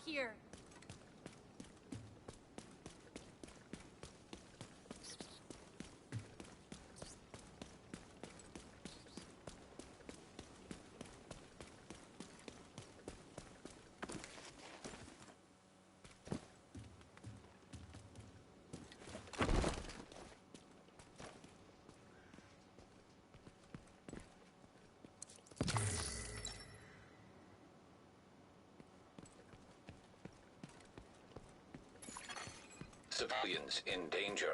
here. Civilians in danger.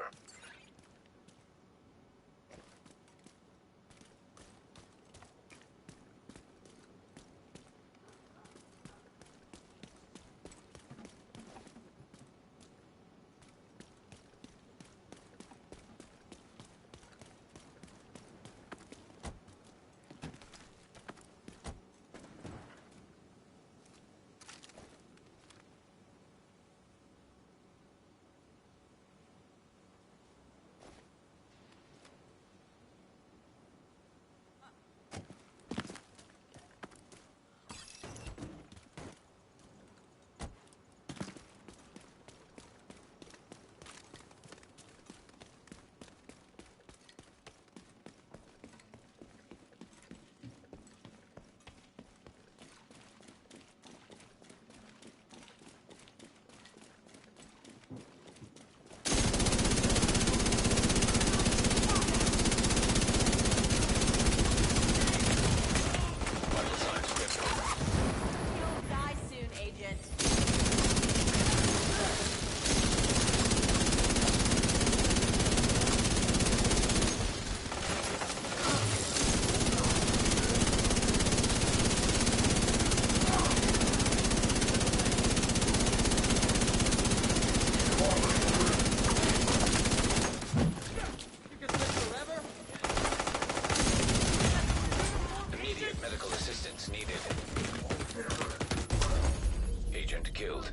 Killed.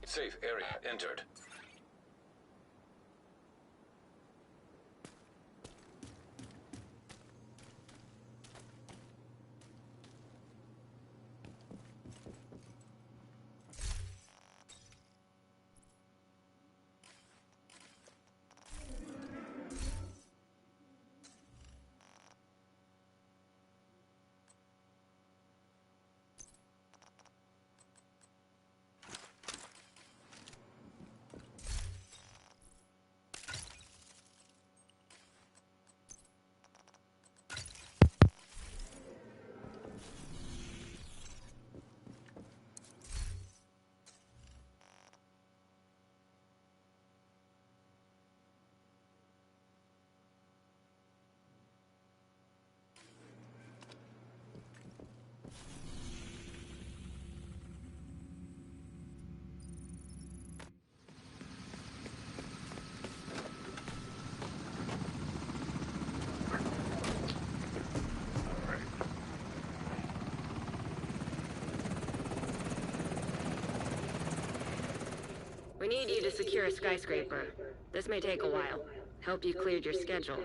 Safe area entered. We need you to secure a skyscraper. This may take a while. Hope you cleared your schedule.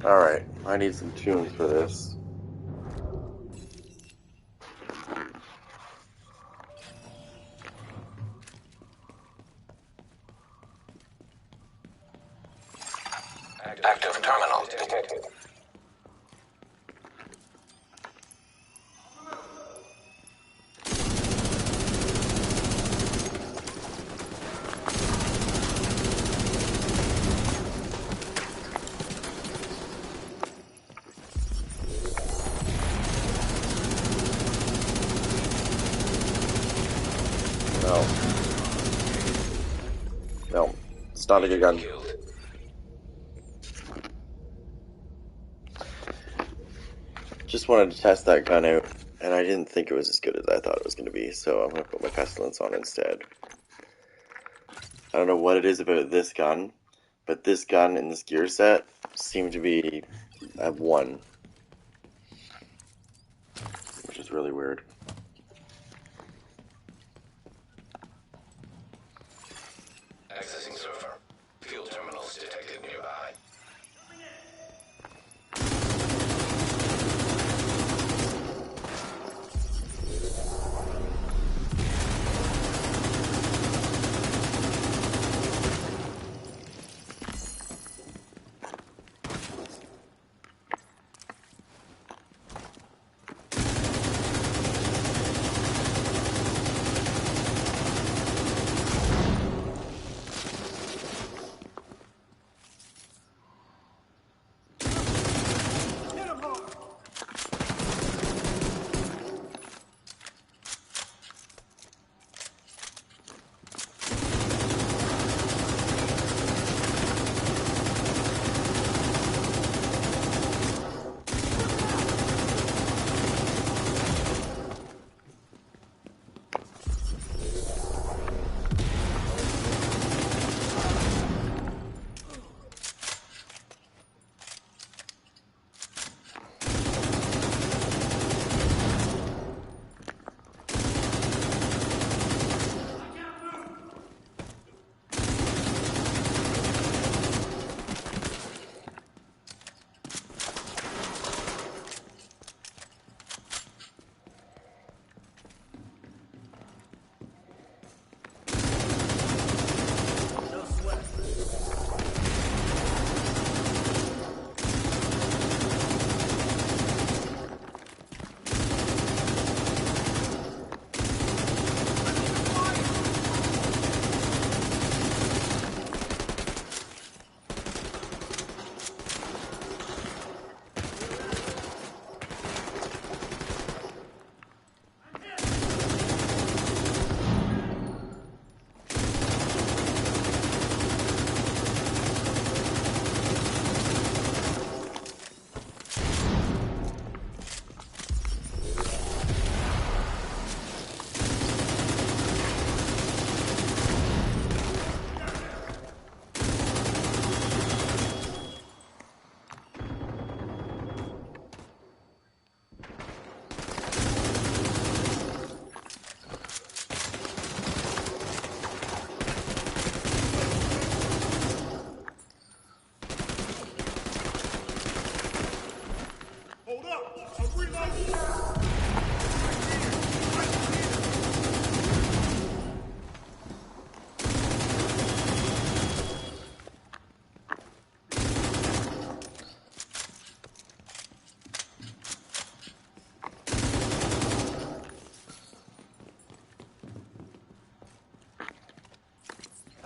Alright, I need some tunes for this. Active terminal detected. It's not a good gun. Killed. Just wanted to test that gun out, and I didn't think it was as good as I thought it was going to be, so I'm going to put my pestilence on instead. I don't know what it is about this gun, but this gun and this gear set seem to be at 1, which is really weird. Accessing server. Field terminals detected nearby.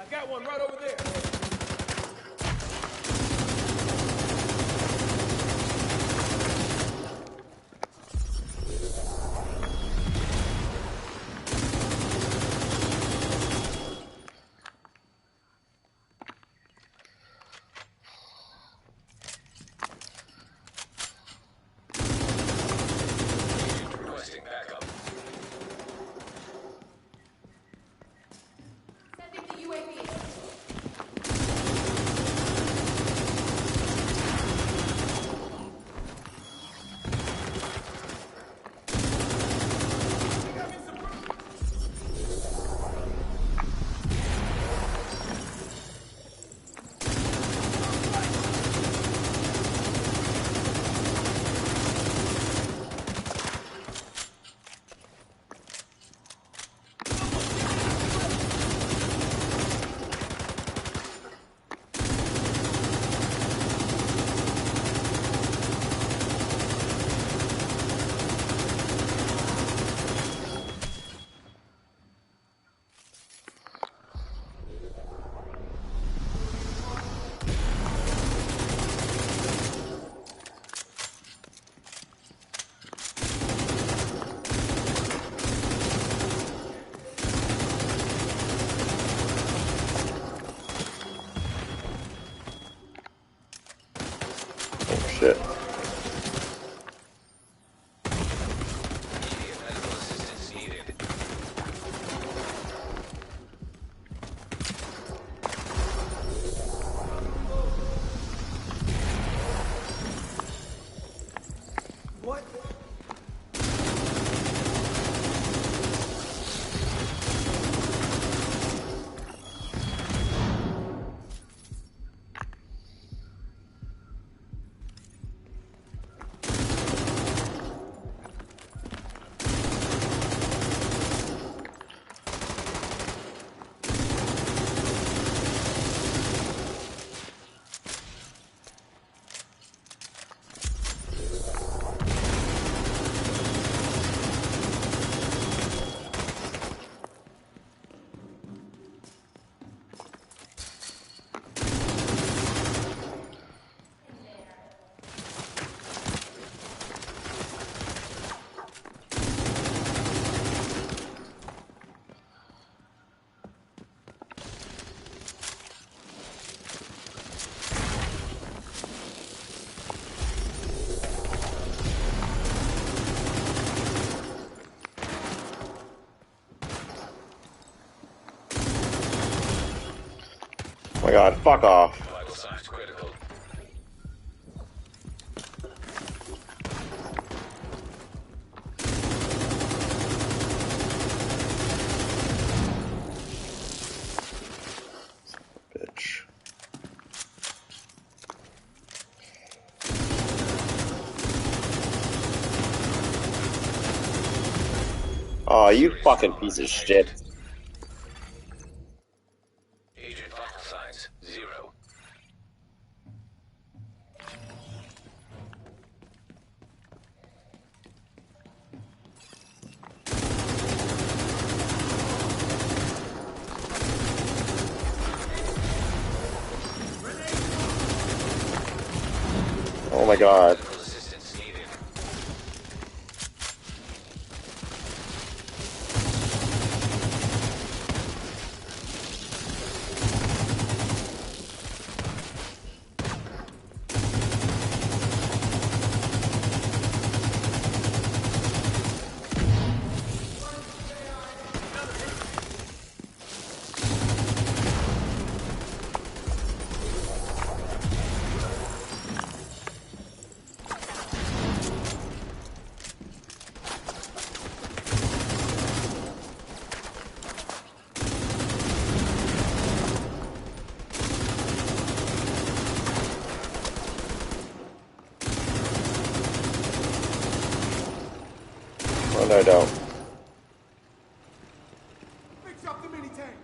I got one right over there. Requesting backup. Sending the UAV. Shit. Immediate medical assistance needed. What? Oh my god, fuck off. Vital signs critical. Bitch. Oh, you fucking piece of shit. Agent vital signs 0. Oh my god. Medical assistance needed. Oh no, I don't. Fix up the mini tank.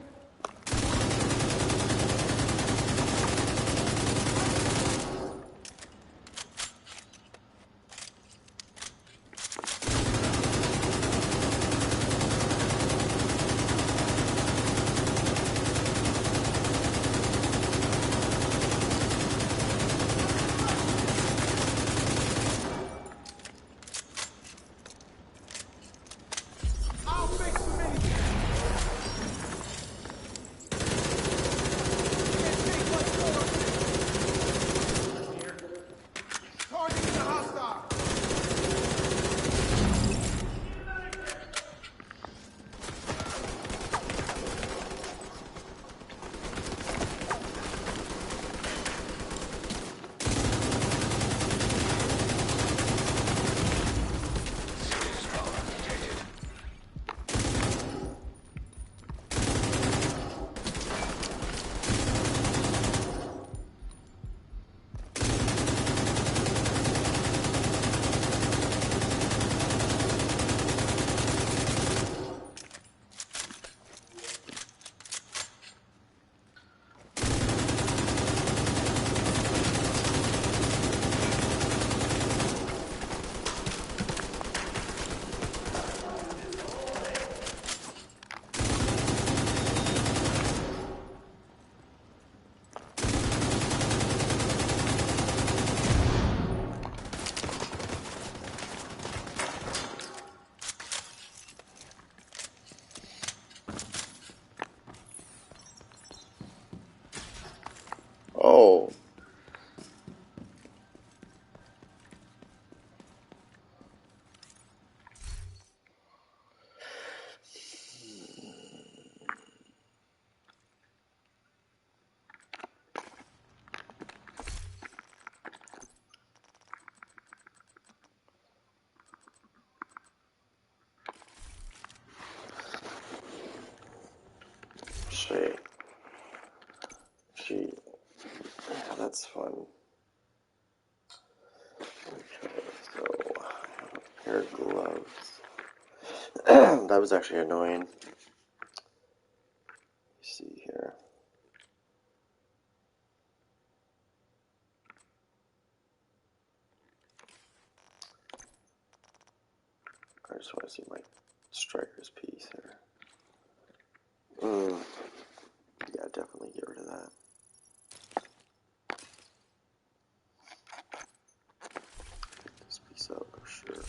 wear gloves. That was actually annoying. Let's see here. I just want to see my striker's piece here. Yeah, definitely get rid of that. Pick this piece up for sure.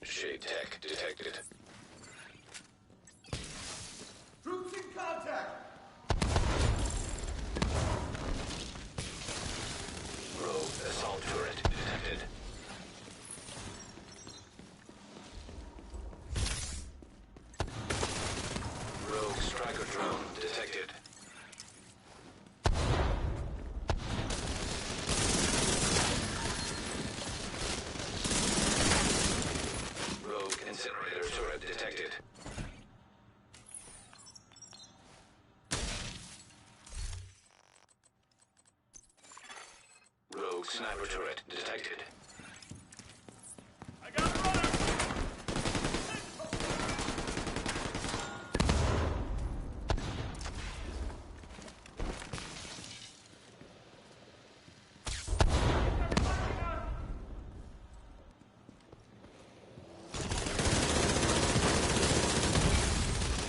Shade tech detected. Troops in contact! Rogue assault turret detected. Rogue striker drone detected. Rogue incinerator turret detected. Rogue sniper turret detected. I got a runner!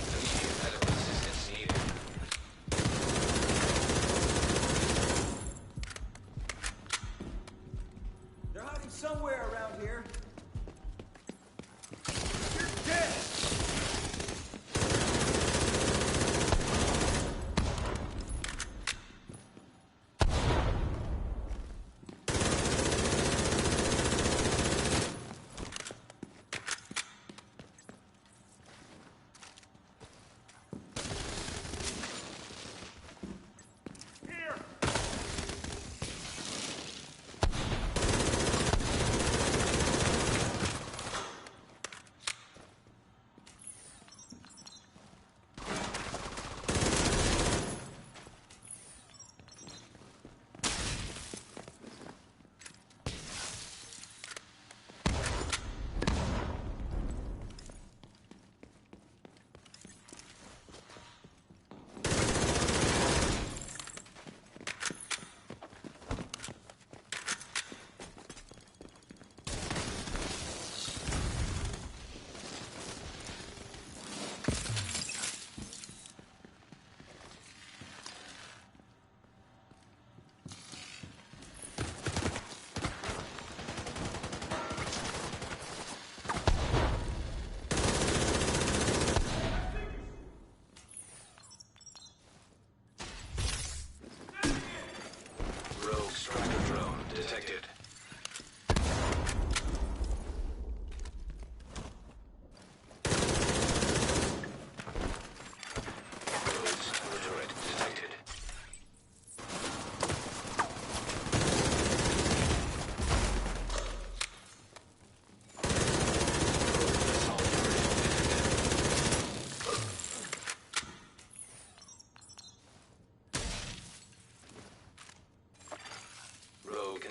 Immediate medical assistance needed. They're hiding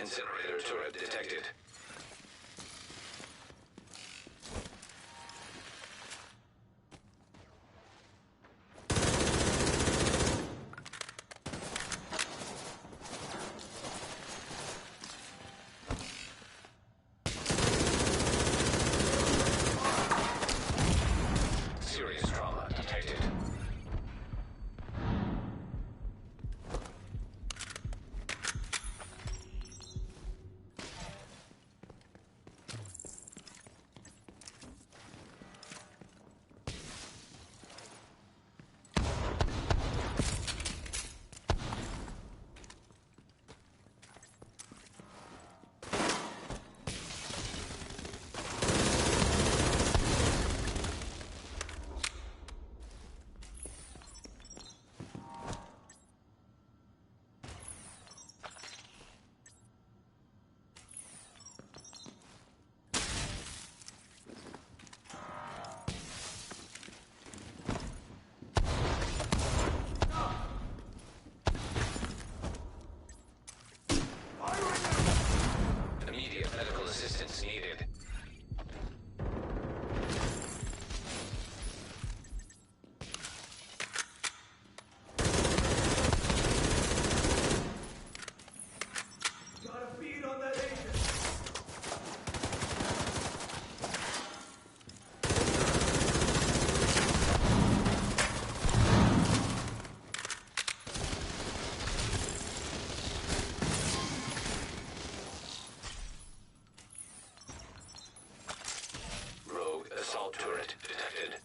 incinerator turret detected. Serious trauma detected. Immediate medical assistance needed. Got a bead on that agent. Rogue assault turret detected.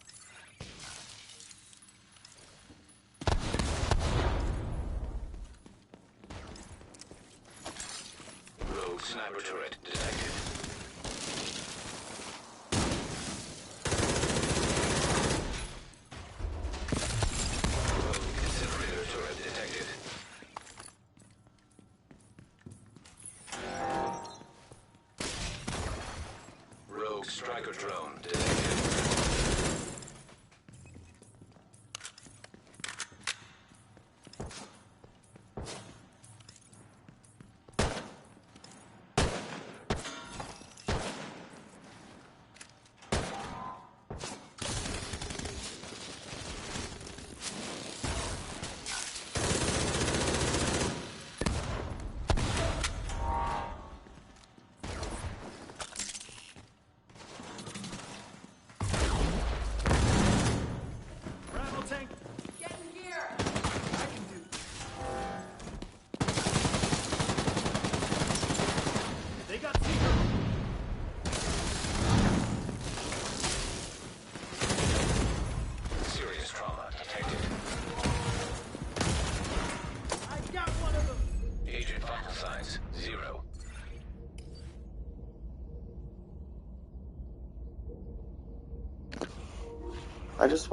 Rogue sniper turret detected. Rogue incinerator turret detected. Rogue striker drone detected. Rattle tank. Get in gear. I can do. They got secret. Serious trauma detected. I got one of them. Agent vital signs 0. I just...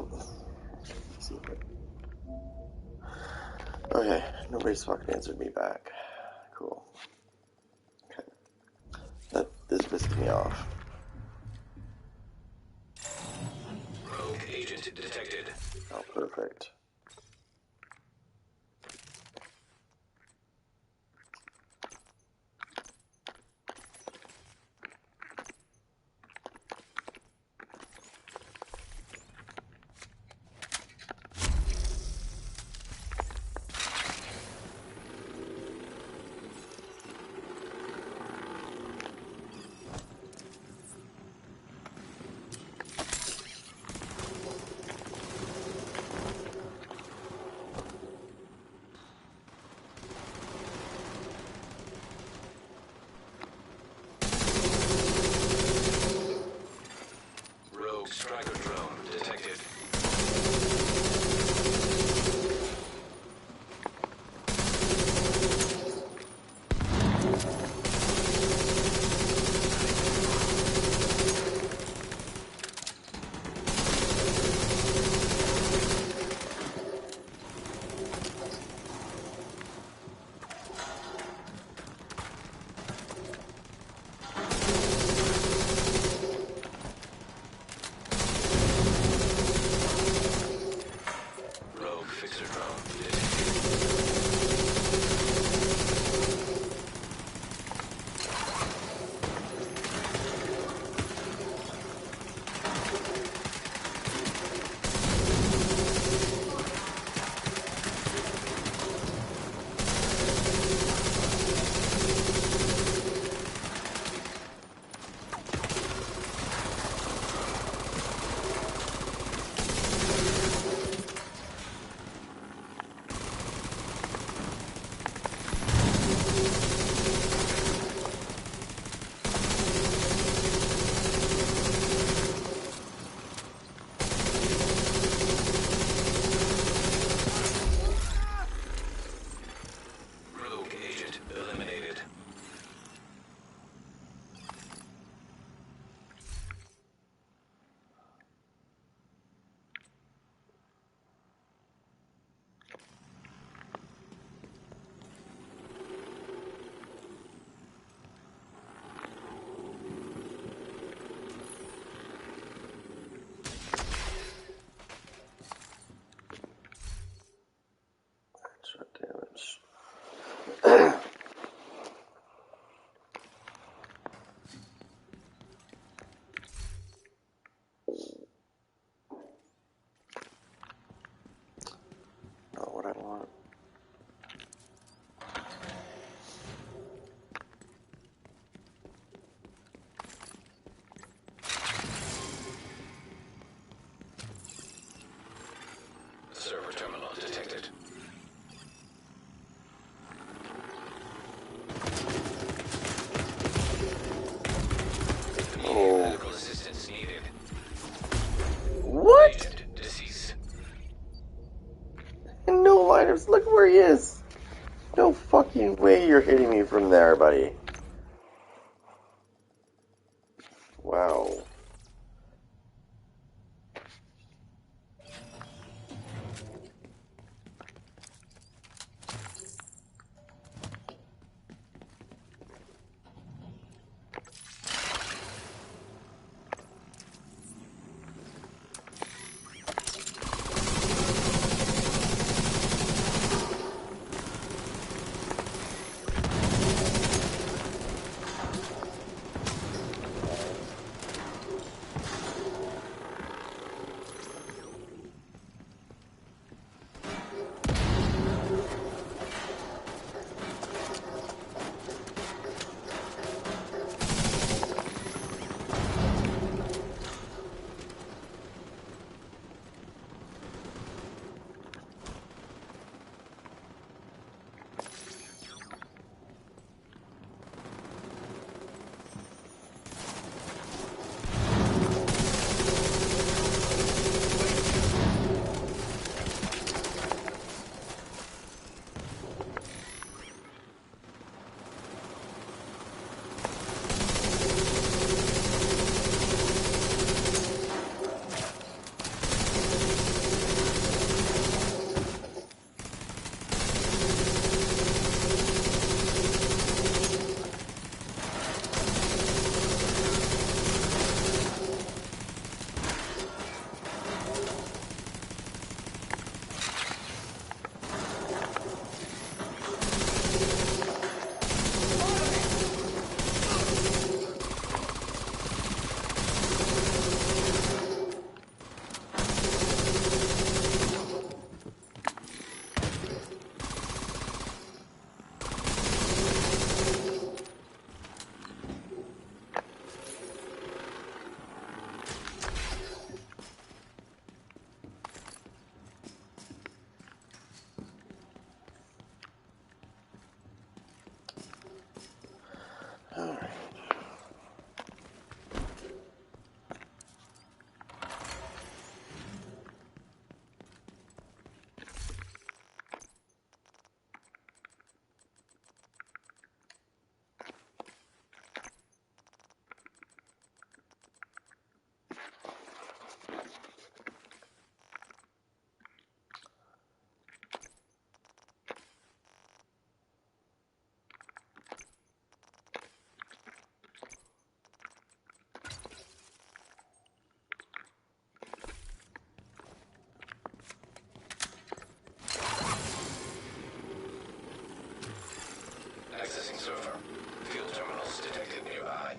Okay, nobody's fucking answered me back. Cool. Okay. This pisses me off. Rogue agent detected. Oh, perfect. Rogue striker drone detected. items. Look where he is. No fucking way you're hitting me from there, buddy. Wow. Alright. Accessing server. Field terminals detected nearby.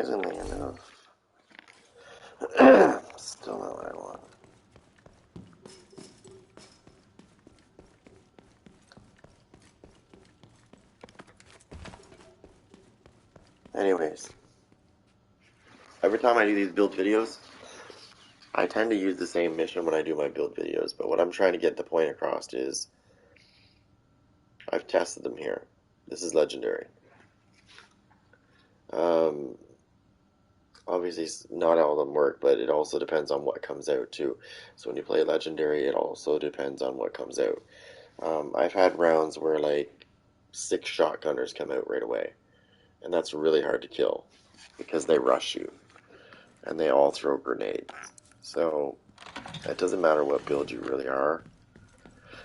surprisingly enough. Still not what I want. Anyways, every time I do these build videos, I tend to use the same mission when I do my build videos, but what I'm trying to get the point across is I've tested them here. This is legendary. Obviously, not all of them work, but it also depends on what comes out, too. So when you play legendary, it also depends on what comes out. I've had rounds where, like, 6 shotgunners come out right away, and that's really hard to kill, because they rush you, and they all throw grenades. So, it doesn't matter what build you really are,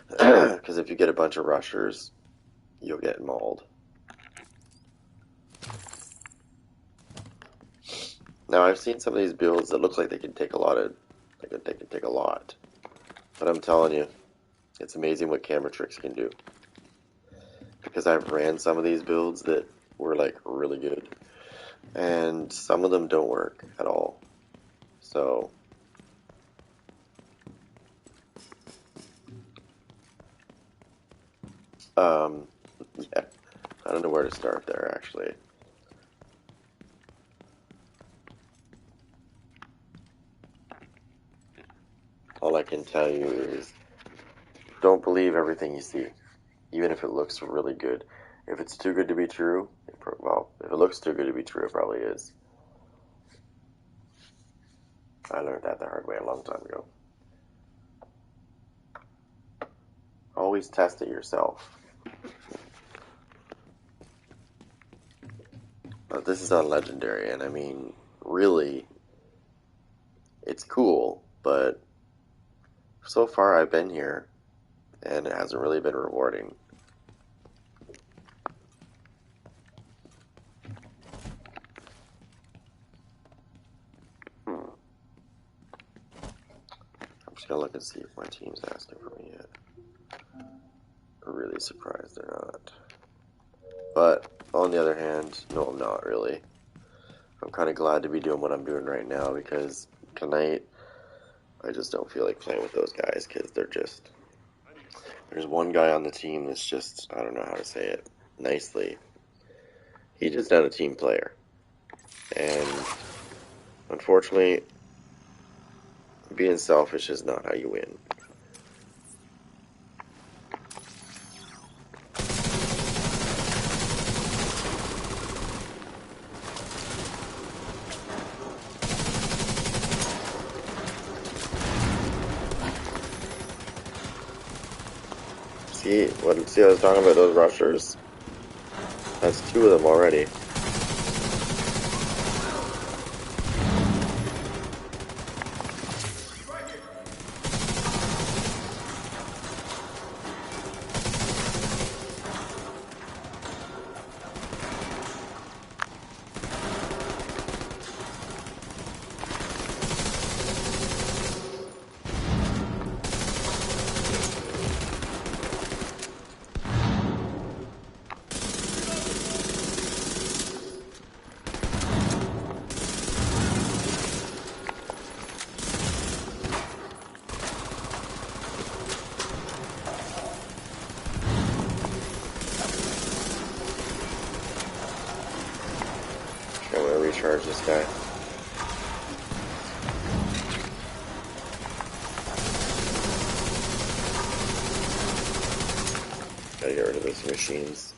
because if you get a bunch of rushers, you'll get mauled. Now, I've seen some of these builds that look like they can take a lot. But I'm telling you, it's amazing what camera tricks can do. Because I've ran some of these builds that were, like, really good. And some of them don't work at all. So, yeah, I don't know where to start there, actually. All I can tell you is, don't believe everything you see, even if it looks really good. If it's too good to be true, well, if it looks too good to be true, it probably is. I learned that the hard way a long time ago. Always test it yourself. But this is on Legendary, and I mean, really, it's cool, but so far I've been here, and it hasn't really been rewarding. I'm just gonna look and see if my team's asking for me yet. I'm really surprised they're not. But, on the other hand, no, I'm not really. I'm kind of glad to be doing what I'm doing right now, because tonight, I just don't feel like playing with those guys, because they're just... There's one guy on the team that's just, I don't know how to say it nicely. He's just not a team player. And, unfortunately, being selfish is not how you win. See, I was talking about those rushers? That's 2 of them already. I'm gonna recharge this guy. Gotta get rid of those machines.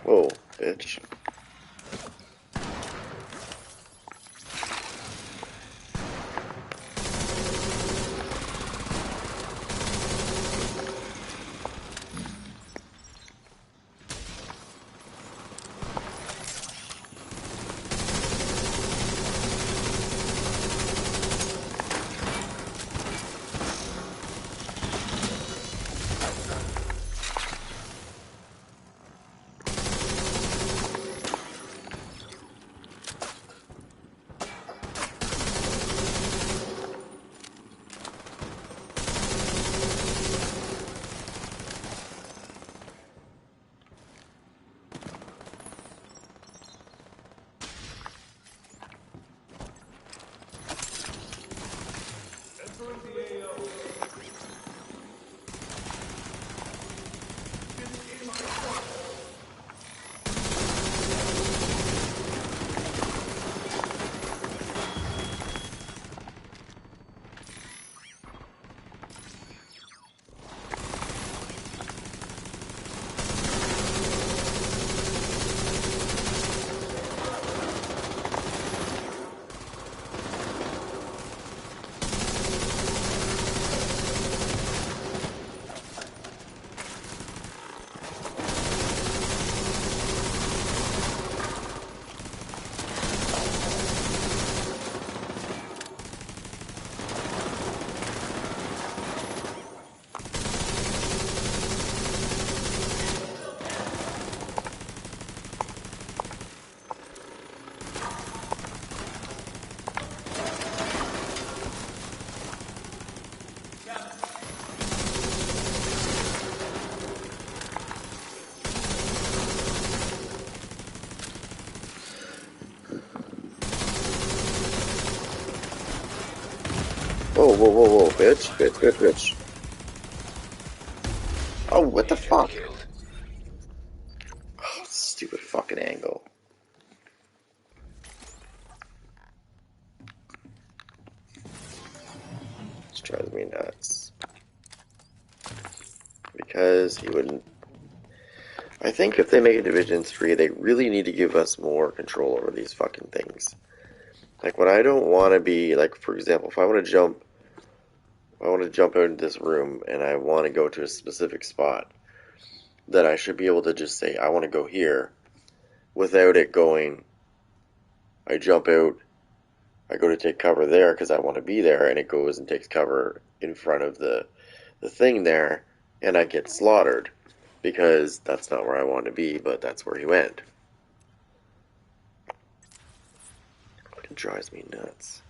Whoa, bitch. whoa, whoa, whoa, bitch, bitch, bitch, bitch. Oh, what the fuck? Killed. Oh, stupid fucking angle. This drives me nuts. Because he wouldn't... I think if they make a Division 3, they really need to give us more control over these fucking things. Like, when I don't want to be, like, for example, if I want to jump out into this room and I want to go to a specific spot, then I should be able to just say, I want to go here, without it going, I jump out, I go to take cover there because I want to be there, and it goes and takes cover in front of the thing there, and I get slaughtered, because that's not where I want to be, but that's where he went. It drives me nuts.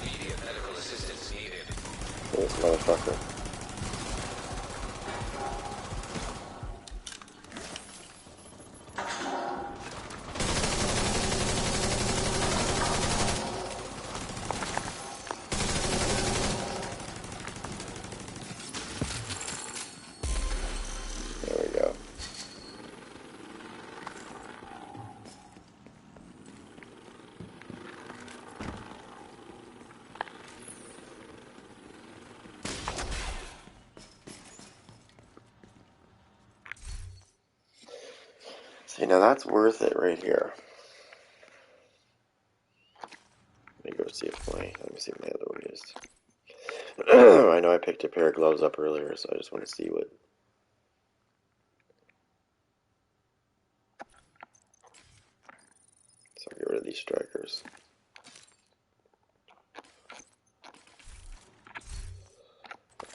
Immediate medical assistance needed. This motherfucker. There we go. See, now that's worth it right here. Let me go see if let me see what my other one is. I know I picked a pair of gloves up earlier, so I just want to see what. So I'll get rid of these strikers.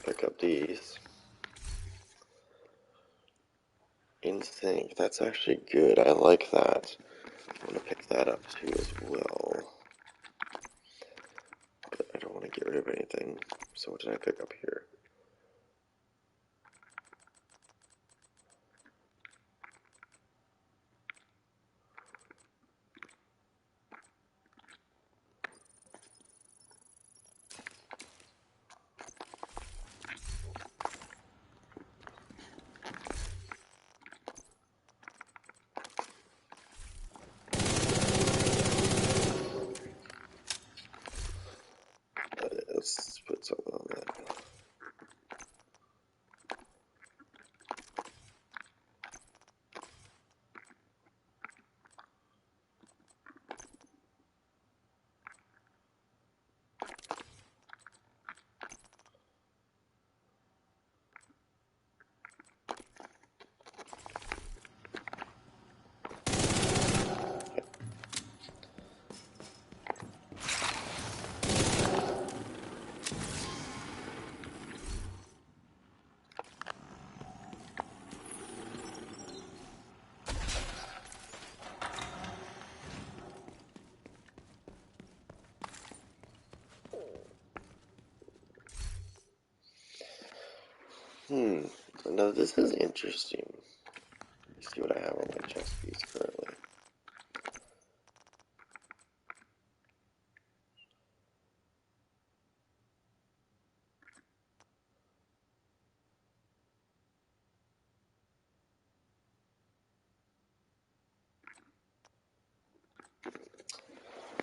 Pick up these. Instinct, that's actually good. I like that. I'm gonna pick that up too as well. But I don't want to get rid of anything. So what did I pick up here? Now this is interesting. Let's see what I have on my chest piece currently.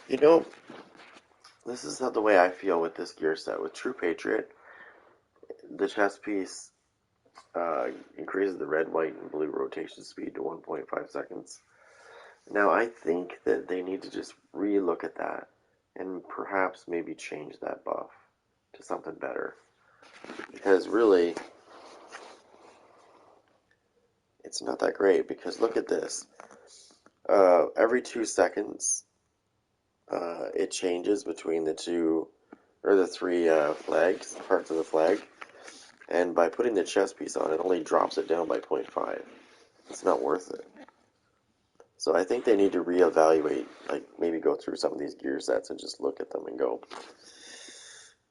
You know, this is not the way I feel with this gear set. With True Patriot, the chest piece increases the red, white, and blue rotation speed to 1.5 seconds. Now, I think that they need to just re-look at that and perhaps maybe change that buff to something better. Because really, it's not that great. Because look at this. Every 2 seconds, it changes between the two, or the three flags, parts of the flag. And by putting the chest piece on, it only drops it down by 0.5. It's not worth it. So I think they need to reevaluate, like maybe go through some of these gear sets and just look at them and go,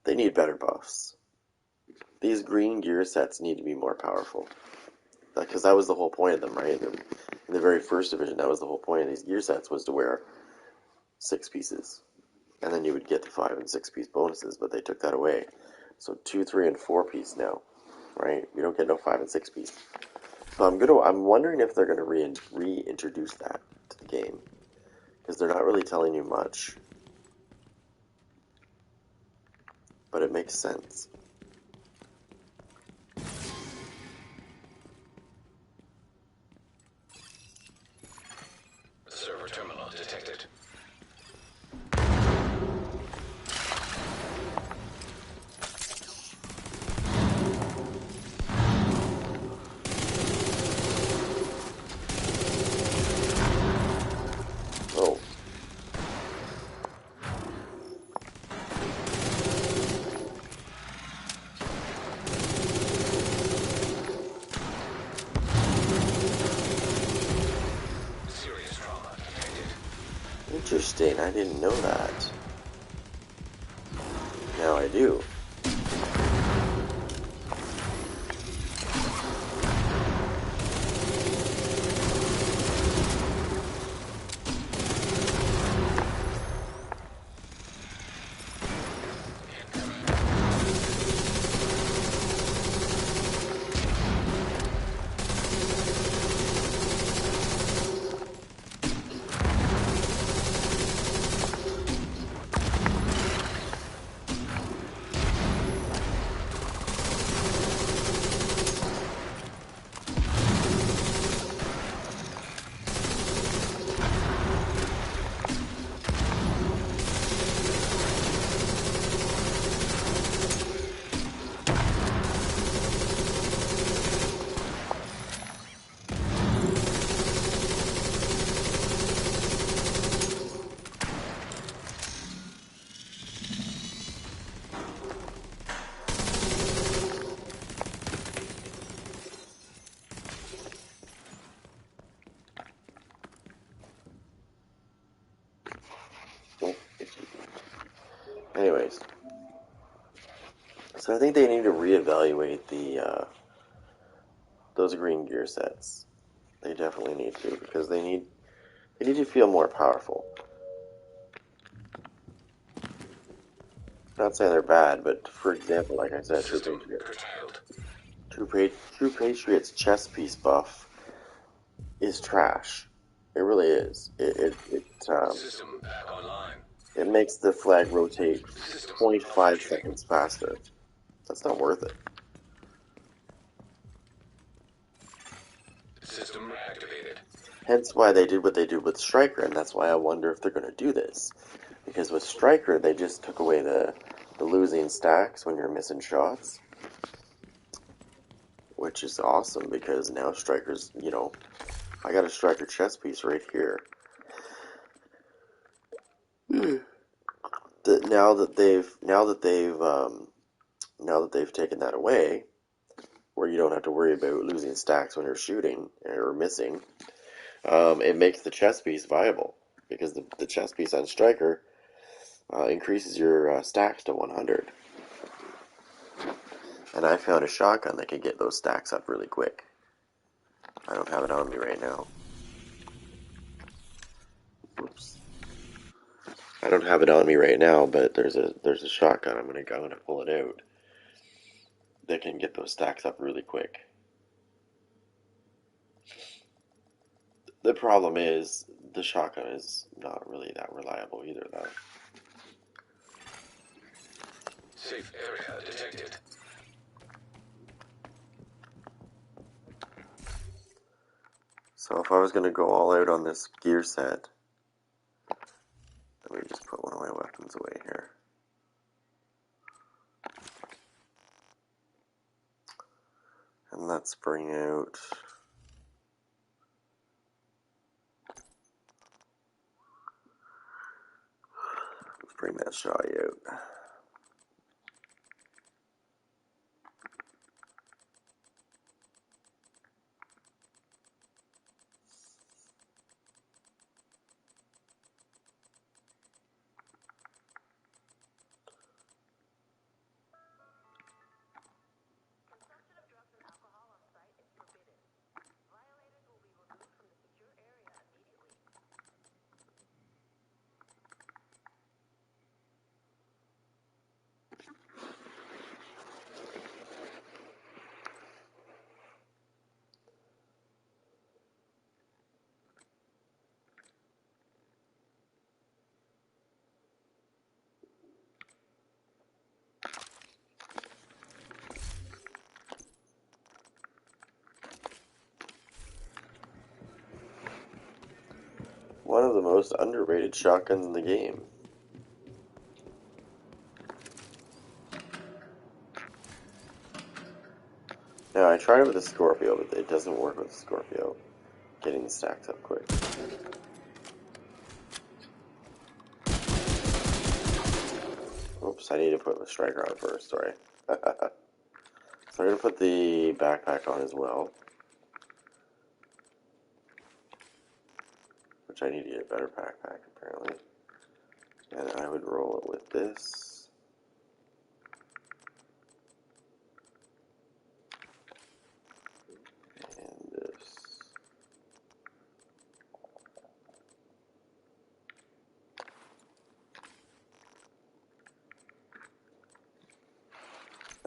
they need better buffs. These green gear sets need to be more powerful. Because that was the whole point of them, right? In the very first division, that was the whole point of these gear sets, was to wear 6 pieces. And then you would get the 5 and 6 piece bonuses, but they took that away. So 2, 3, and 4 piece now, right? You don't get no 5 and 6 piece. So I'm wondering if they're gonna reintroduce that to the game, because they're not really telling you much, but it makes sense. Server terminal detected. Oh. Serious trauma detected. Interesting, I didn't know that. Now I do. Anyways, so I think they need to reevaluate those green gear sets. They definitely need to, because they need to feel more powerful. Not saying they're bad, but for example, like I said, System curtailed. True Patriot's chest piece buff is trash. It really is. System back online. It makes the flag rotate System 0.5 malfunctioning. seconds faster. That's not worth it. System reactivated. Hence why they did what they did with Striker, and that's why I wonder if they're going to do this. Because with Striker, they just took away the losing stacks when you're missing shots. Which is awesome, because now Striker's, I got a Striker chest piece right here. Now that they've taken that away, where you don't have to worry about losing stacks when you're shooting or missing, it makes the chest piece viable, because the chest piece on Striker increases your stacks to 100. And I found a shotgun that can get those stacks up really quick. I don't have it on me right now. Oops. I don't have it on me right now, but there's a shotgun. I'm gonna pull it out. That can get those stacks up really quick. The problem is the shotgun is not really that reliable either, though. Safe area detected. So if I was gonna go all out on this gear set, let me just put one of my weapons away here. And let's bring out... Let's bring that shotty out. One of the most underrated shotguns in the game. Now, I tried it with a Scorpio, but it doesn't work with a Scorpio. Getting the stacks up quick. Oops, I need to put the striker on first, sorry. So I'm going to put the backpack on as well. Which I need to get a better backpack, apparently. And I would roll it with this. And this.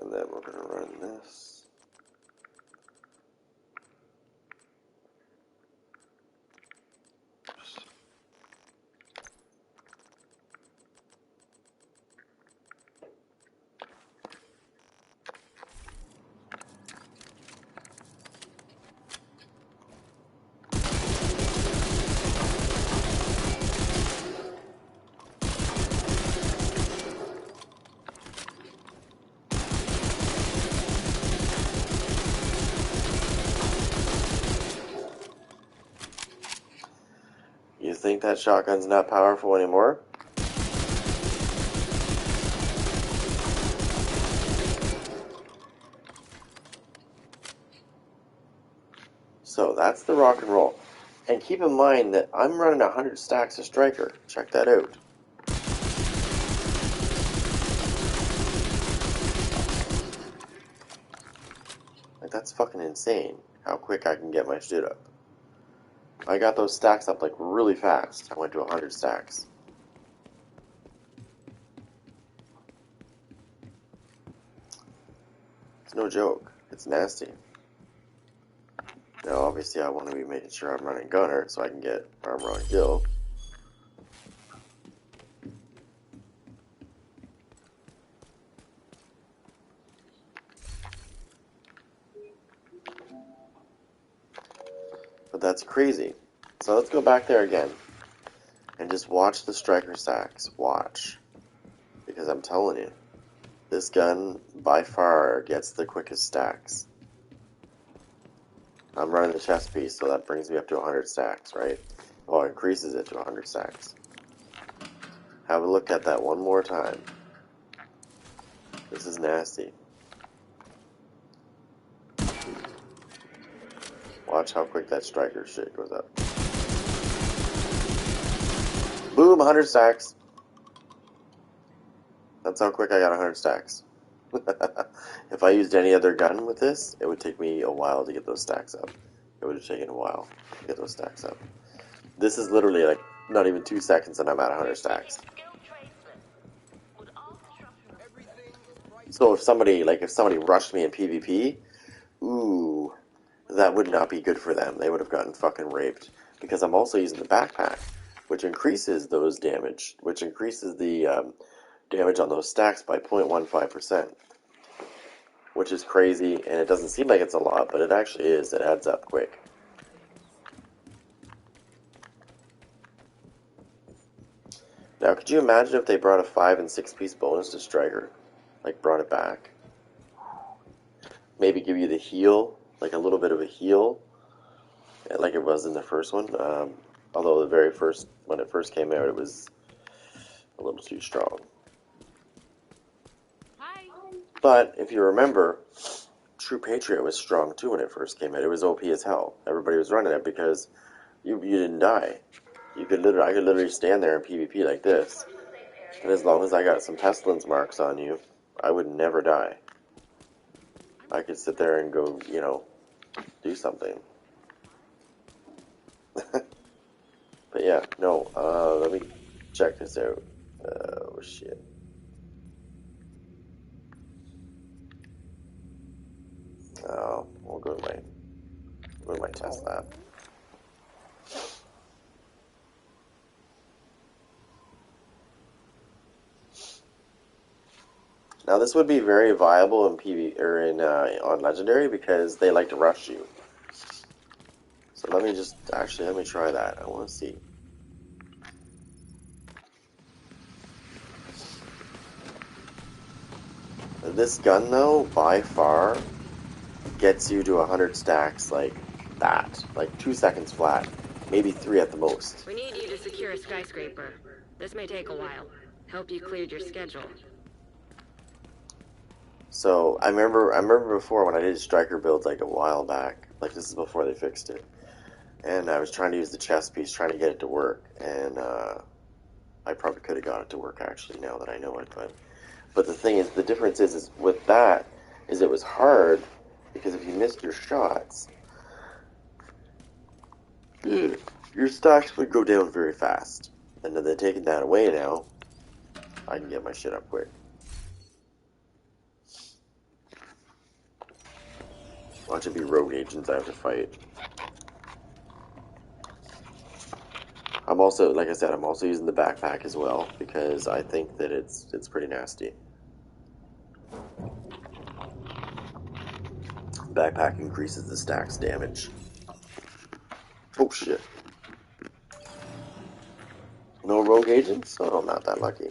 And then we're going to run this. You think that shotgun's not powerful anymore? So that's the rock and roll. And keep in mind that I'm running 100 stacks of striker. Check that out. Like, that's fucking insane how quick I can get my shit up. I got those stacks up like really fast. I went to 100 stacks. It's no joke. It's nasty. Now, obviously, I want to be making sure I'm running gunner so I can get armor on kill. But that's crazy. So let's go back there again. And just watch the striker stacks. Watch. Because I'm telling you, this gun by far gets the quickest stacks. I'm running the chest piece, so that brings me up to 100 stacks, right? Oh, it increases it to 100 stacks. Have a look at that one more time. This is nasty. Watch how quick that striker shit goes up. Boom, 100 stacks. That's how quick I got 100 stacks. If I used any other gun with this, it would take me a while to get those stacks up. It would have taken a while to get those stacks up. This is literally like not even 2 seconds and I'm at 100 stacks. So if somebody rushed me in PvP, ooh, that would not be good for them. They would have gotten fucking raped. Because I'm also using the backpack, which increases those damage, which increases the damage on those stacks by 0.15%. Which is crazy, and it doesn't seem like it's a lot, but it actually is. It adds up quick. Now, could you imagine if they brought a 5 and 6 piece bonus to Striker? Like, brought it back? Maybe give you the heal, like a little bit of a heal, like it was in the first one. Although when it first came out, it was a little too strong. Hi. But, if you remember, True Patriot was strong too when it first came out. It was OP as hell. Everybody was running it because you didn't die. I could literally stand there in PvP like this, and as long as I got some pestilence marks on you, I would never die. I could sit there and go, do something. But yeah, no, let me check this out. Oh shit. We'll go to my test lab. Now this would be very viable in PV or on Legendary because they like to rush you. So let me try that. I want to see. This gun though, by far, gets you to 100 stacks like that, like 2 seconds flat, maybe 3 at the most. We need you to secure a skyscraper. This may take a while. Hope you cleared your schedule. So I remember before when I did striker builds like a while back, like this is before they fixed it, and I was trying to use the chest piece, trying to get it to work, and I probably could have got it to work actually now that I know it, but the thing is, the difference is with that is it was hard because if you missed your shots, your stocks would go down very fast, and then they're taking that away now. I can get my shit up quick. Watch it be rogue agents I have to fight. I'm also, like I said, I'm also using the backpack as well because I think that it's pretty nasty. Backpack increases the stacks damage. Oh shit. No rogue agents? Oh, I'm not that lucky.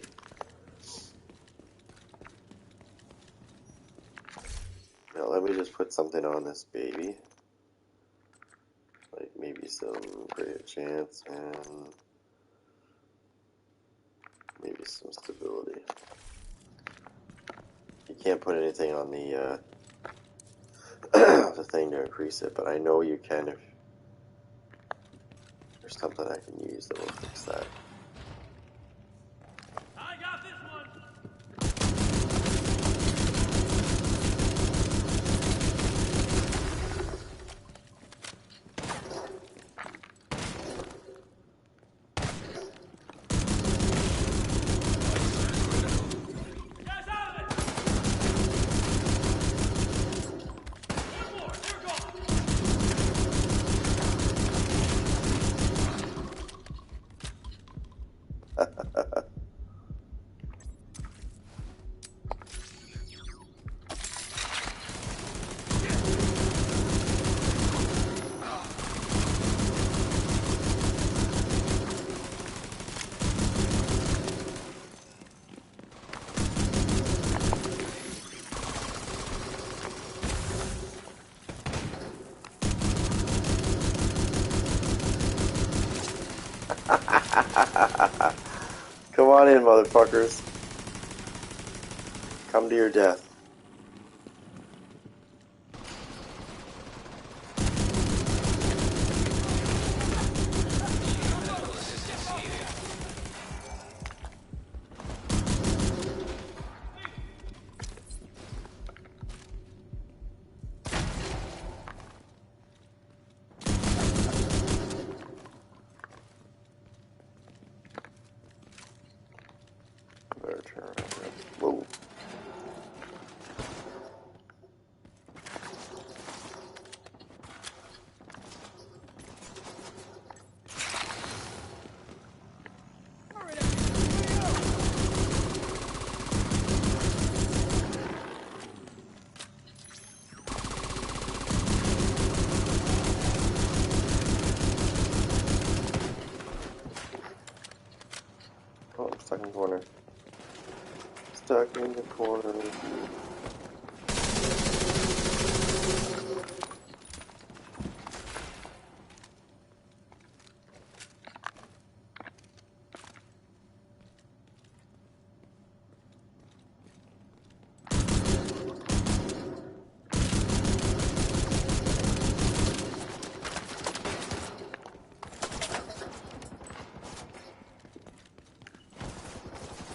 Now let me just put something on this baby. Like maybe some greater chance and maybe some stability. You can't put anything on the the thing to increase it, but I know you can if there's something I can use that will fix that. I got this one. Guys, out of it. One more. They're gone. Come on in, motherfuckers. Come to your death. stuck in the corner.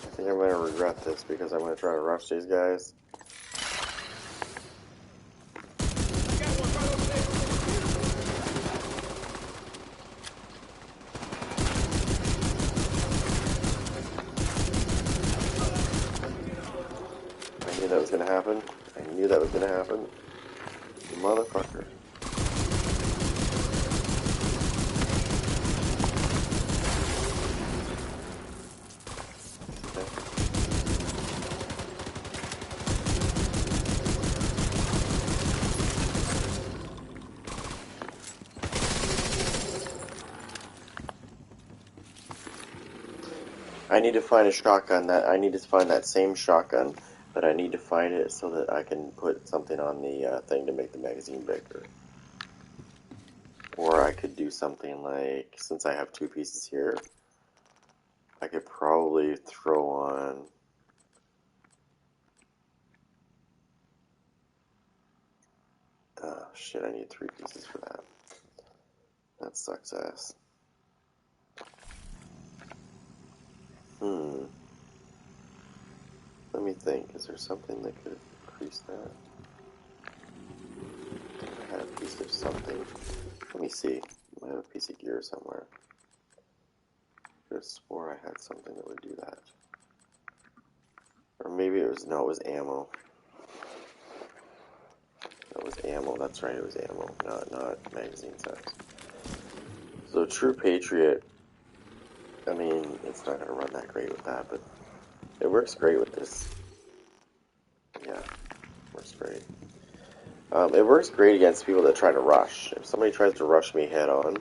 I think I'm gonna regret this because I'm gonna try to rush these guys. I knew that was gonna happen. I knew that was gonna happen. Motherfucker. I need to find a shotgun I need to find that same shotgun, but I need to find it so that I can put something on the thing to make the magazine bigger. Or I could do something like, since I have two pieces here, I could probably throw on... Oh shit, I need 3 pieces for that. That sucks ass. Let me think, is there something that could increase that? I had a piece of something. Let me see. I have a piece of gear somewhere. I could have swore I had something that would do that. Or maybe it was, no, it was ammo. It was ammo, that's right, it was ammo, not magazine size. So True Patriot, I mean, it's not going to run that great with that, but it works great with this. Yeah, works great. It works great against people that try to rush. If somebody tries to rush me head on,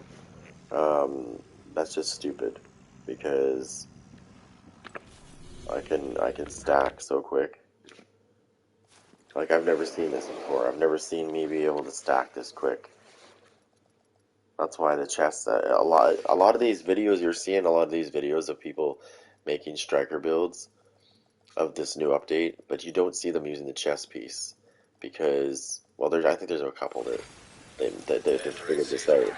that's just stupid, because I can stack so quick. Like, I've never seen this before. I've never seen me be able to stack this quick. That's why the chest, a lot of these videos you're seeing, a lot of these videos of people making striker builds of this new update, but you don't see them using the chest piece because, well, I think there's a couple that they figured this out.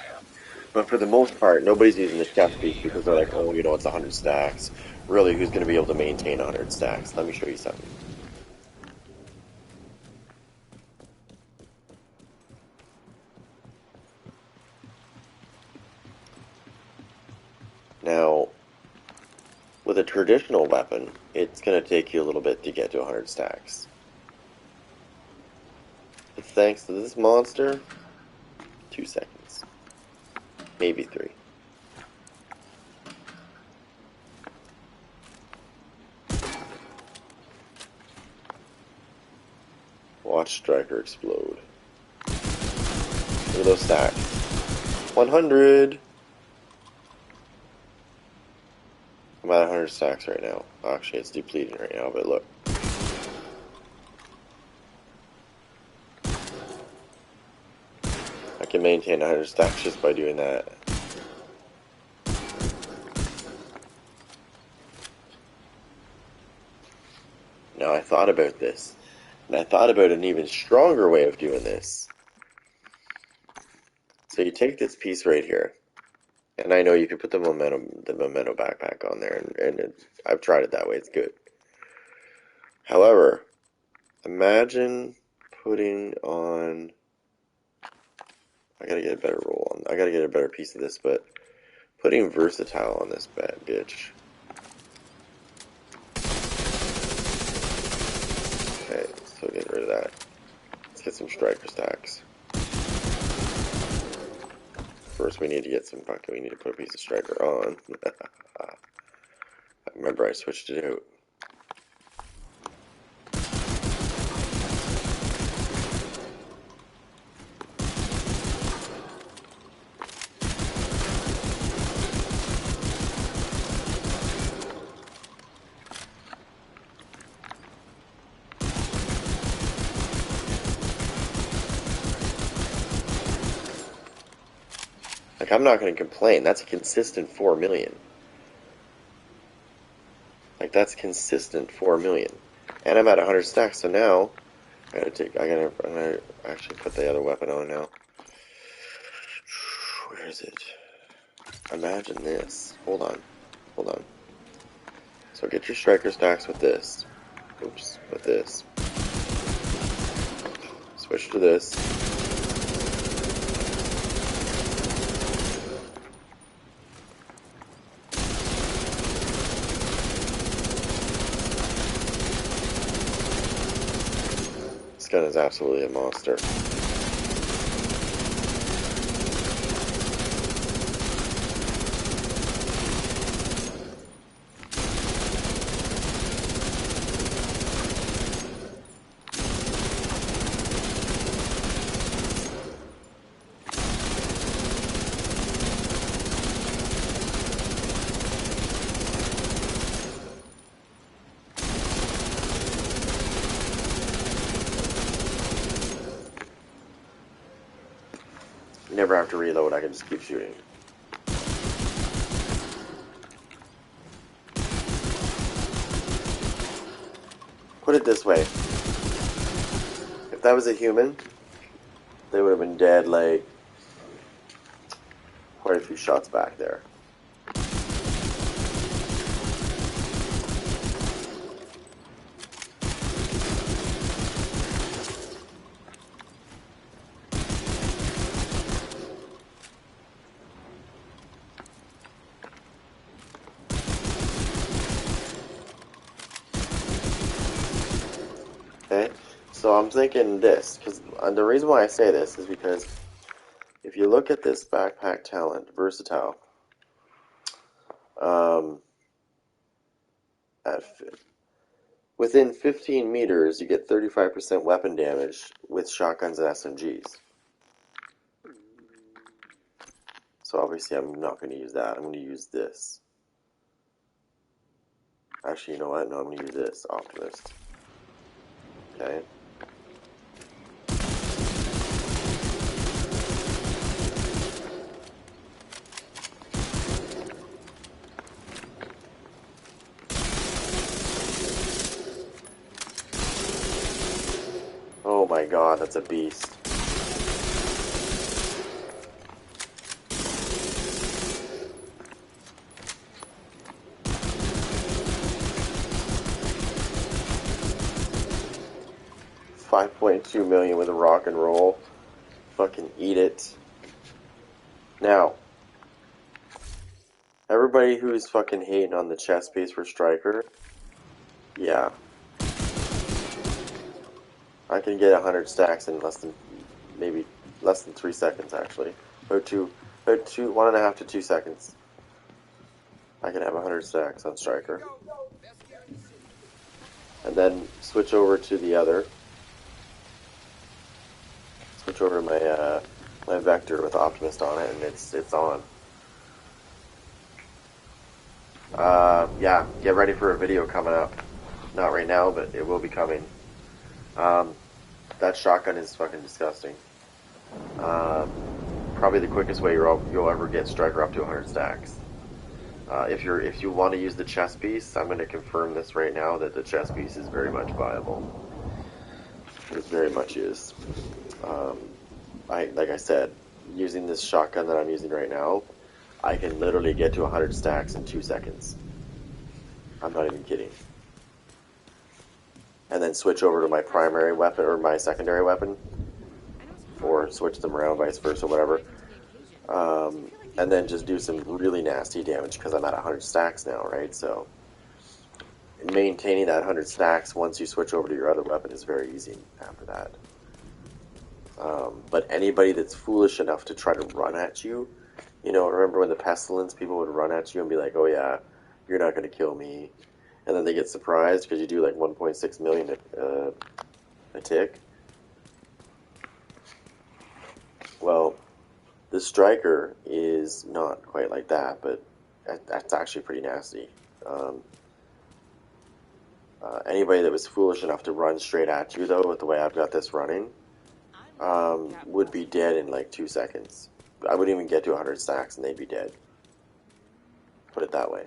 But for the most part, nobody's using the chest piece because they're like, oh, you know, it's 100 stacks. Really, who's going to be able to maintain 100 stacks? Let me show you something. Now, with a traditional weapon, it's going to take you a little bit to get to 100 stacks. But thanks to this monster, 2 seconds. Maybe 3. Watch Striker explode. Look at those stacks. 100! I'm at 100 stacks right now. Actually, it's depleting right now, but look. I can maintain 100 stacks just by doing that. Now, I thought about this, and I thought about an even stronger way of doing this. So you take this piece right here, and I know you could put the memento backpack on there, and I've tried it that way, it's good. However, imagine putting on, I gotta get a better roll on, I gotta get a better piece of this, but putting versatile on this bad bitch. Okay, so get rid of that. Let's get some striker stacks. First we need to get some we need to put a piece of striker on. I remember I switched it out. Like, I'm not going to complain. That's a consistent 4 million. Like, that's consistent 4 million. And I'm at 100 stacks, so now I'm gonna actually put the other weapon on now. Where is it? Imagine this. Hold on. Hold on. So get your striker stacks with this. Oops, with this. Switch to this. This gun is absolutely a monster. You never have to reload, I can just keep shooting. Put it this way. If that was a human, they would have been dead like quite a few shots back there. Okay, so I'm thinking this, because the reason why I say this is because if you look at this backpack talent, versatile, at within 15 meters you get 35% weapon damage with shotguns and SMGs. So obviously I'm not going to use that, I'm going to use this. Actually, you know what? No, I'm going to use this, Optimist. Okay. Oh my god, that's a beast. $5.2 million with a rock and roll. Fucking eat it. Now, everybody who's fucking hating on the chest piece for Striker, yeah. I can get 100 stacks in maybe less than 3 seconds, actually. About 1.5 to 2 seconds. I can have 100 stacks on Striker. And then switch over to the other. Switch over to my Vector with Optimist on it, and it's on. Yeah, get ready for a video coming up. Not right now, but it will be coming. That shotgun is fucking disgusting. Probably the quickest way you'll ever get Striker up to 100 stacks. If you want to use the chest piece, I'm going to confirm this right now that the chest piece is very much viable. It very much is. Like I said, using this shotgun that I'm using right now, I can literally get to 100 stacks in 2 seconds. I'm not even kidding. And then switch over to my primary weapon or my secondary weapon, or switch them around, vice versa, whatever. And then just do some really nasty damage because I'm at 100 stacks now, right? So maintaining that 100 stacks once you switch over to your other weapon is very easy after that. But anybody that's foolish enough to try to run at you, you know, remember when the Pestilence people would run at you and be like, oh yeah, you're not going to kill me. And then they get surprised because you do like 1.6 million a tick. Well, the Striker is not quite like that, but that's actually pretty nasty. Anybody that was foolish enough to run straight at you, though, with the way I've got this running, would be dead in like 2 seconds. I wouldn't even get to 100 stacks and they'd be dead. Put it that way.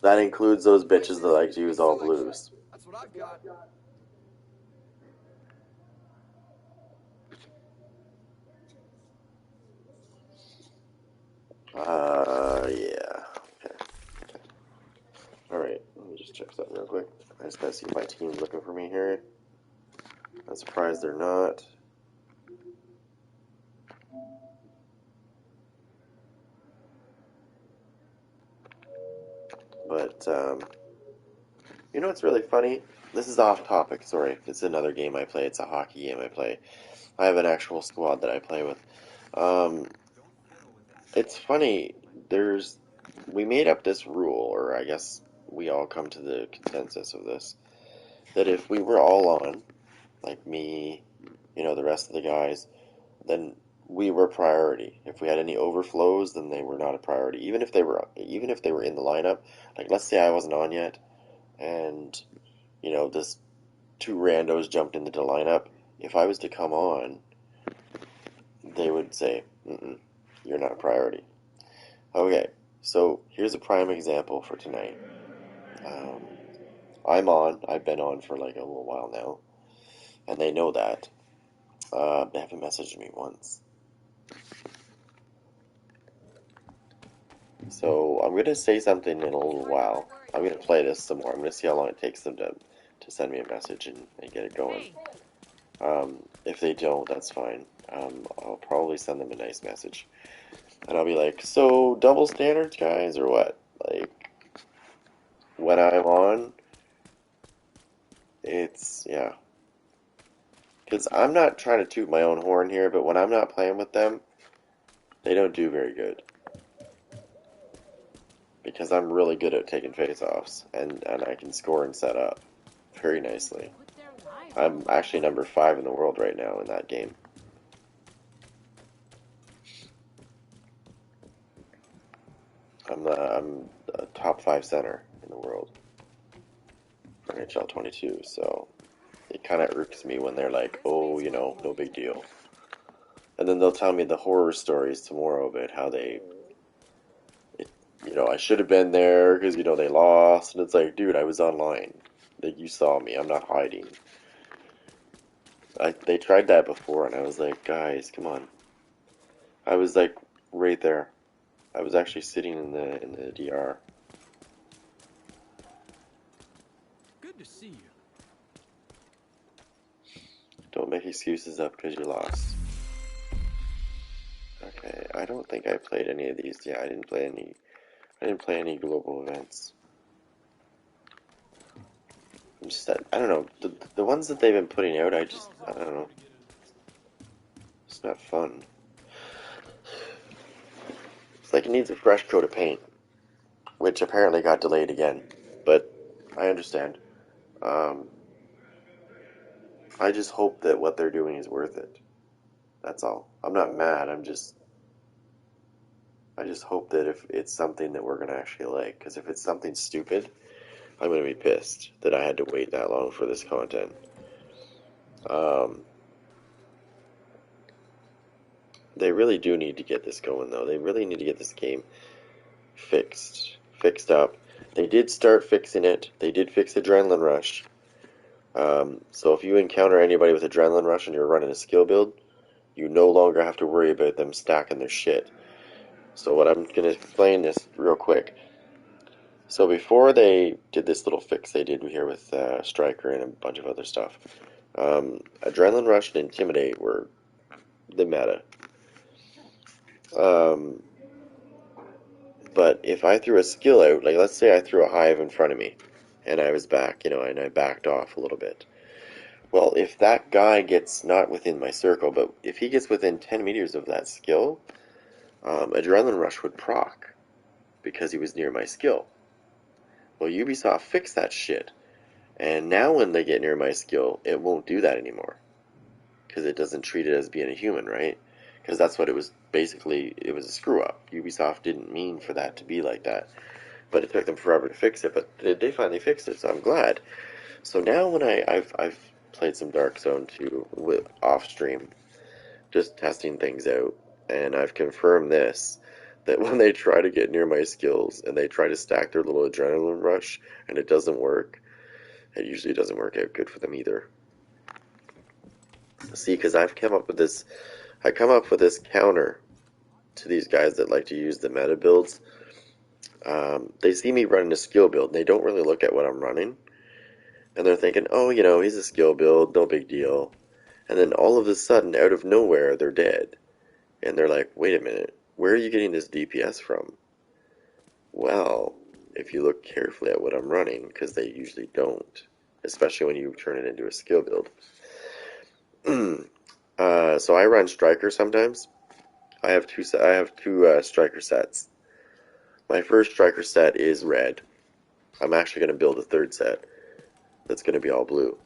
That includes those bitches that like to use all blues. That's what I've got. Yeah. Okay. Alright, let me just check something real quick. I just gotta see if my team's looking for me here. I'm surprised they're not. But, you know what's really funny? This is off topic, sorry. It's another game I play. It's a hockey game I play. I have an actual squad that I play with. It's funny, we made up this rule, or I guess we all come to the consensus of this, that if we were all on, like me, the rest of the guys, then we were priority. If we had any overflows, then they were not a priority. Even if they were in the lineup, like let's say I wasn't on yet, and this two randos jumped into the lineup. If I was to come on, they would say, "You're not a priority." Okay, so here's a prime example for tonight. I'm on. I've been on for like a little while now, and they know that. They haven't messaged me once. So I'm gonna say something in a little while. I'm gonna play this some more. I'm gonna see how long it takes them to send me a message and get it going. If they don't, that's fine. I'll probably send them a nice message, and I'll be like, "So double standards, guys, or what?" Like when I'm on, yeah. Because I'm not trying to toot my own horn here, but when I'm not playing with them, they don't do very good. Because I'm really good at taking face-offs, and I can score and set up very nicely. I'm actually number 5 in the world right now in that game. I'm a top 5 center in the world for NHL 22, so it kind of irks me when they're like, "Oh, no big deal." And then they'll tell me the horror stories tomorrow about how I should have been there because, they lost. And it's like, dude, I was online. Like, you saw me. I'm not hiding. They tried that before, and I was like, guys, come on. I was, like, right there. I was actually sitting in the DR. Good to see you. Don't make excuses up because you lost. Okay, I don't think I played any of these. Yeah, I didn't play any global events. I don't know, the ones that they've been putting out, I don't know. It's not fun. It's like it needs a fresh coat of paint, which apparently got delayed again, but I understand. I just hope that what they're doing is worth it. That's all. I'm not mad, I just hope that if it's something that we're going to actually like, because if it's something stupid, I'm going to be pissed that I had to wait that long for this content. They really do need to get this going, though. They really need to get this game fixed up. They did start fixing it. They did fix Adrenaline Rush. So if you encounter anybody with Adrenaline Rush and you're running a skill build, you no longer have to worry about them stacking their shit. So what I'm going to explain this real quick. So before they did this little fix they did here with Striker and a bunch of other stuff, Adrenaline Rush and Intimidate were the meta. But if I threw a skill out, like let's say I threw a hive in front of me, and I was back, and I backed off a little bit. Well, if that guy gets not within my circle, but if he gets within 10 meters of that skill, Adrenaline Rush would proc, because he was near my skill. Well, Ubisoft fixed that shit, and now when they get near my skill, it won't do that anymore, because it doesn't treat it as being a human, right? Because that's what it was, basically, it was a screw-up. Ubisoft didn't mean for that to be like that, but it took them forever to fix it, but they finally fixed it, so I'm glad. So now when I've played some Dark Zone 2 off stream, just testing things out, and I've confirmed this, that when they try to get near my skills and they try to stack their little adrenaline rush and it doesn't work, it usually doesn't work out good for them either. See, because I come up with this counter to these guys that like to use the meta builds. They see me running a skill build, and they don't really look at what I'm running, and they're thinking, oh, you know, he's a skill build, no big deal. And then all of a sudden, out of nowhere, they're dead. And they're like, wait a minute, where are you getting this DPS from? Well, if you look carefully at what I'm running, because they usually don't, especially when you turn it into a skill build. So I run Striker sometimes. I have two Striker sets. My first Striker set is red. I'm actually going to build a third set that's going to be all blue.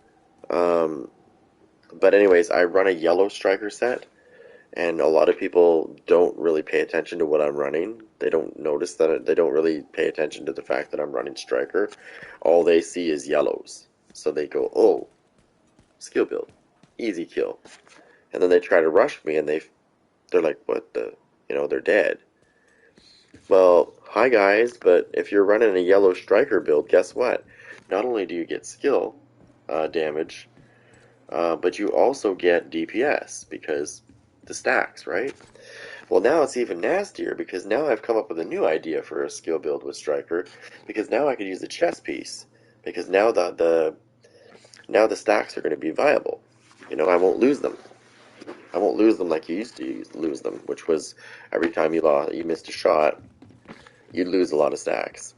But anyways, I run a yellow Striker set, and a lot of people don't really pay attention to what I'm running. They don't notice that. They don't really pay attention to the fact that I'm running Striker. All they see is yellows. So they go, oh, skill build, easy kill. And then they try to rush me, and they're like, what the, you know, they're dead. Well, hi guys, but if you're running a yellow Striker build, guess what? Not only do you get skill damage, but you also get DPS, because the stacks, right? Well, now it's even nastier, because now I've come up with a new idea for a skill build with Striker, because now I could use the chest piece, because now the stacks are going to be viable. You know, I won't lose them. I won't lose them like you used to lose them, which was every time you missed a shot, you'd lose a lot of stacks,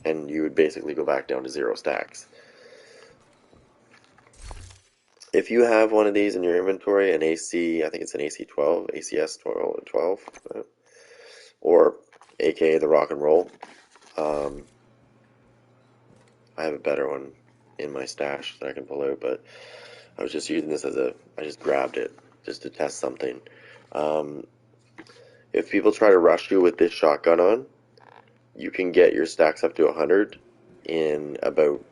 and you would basically go back down to 0 stacks. If you have one of these in your inventory, an AC, I think it's an AC-12, ACS 12, or aka the rock and roll, I have a better one in my stash that I can pull out, but I was just using this I just grabbed it just to test something. If people try to rush you with this shotgun on, you can get your stacks up to 100 in about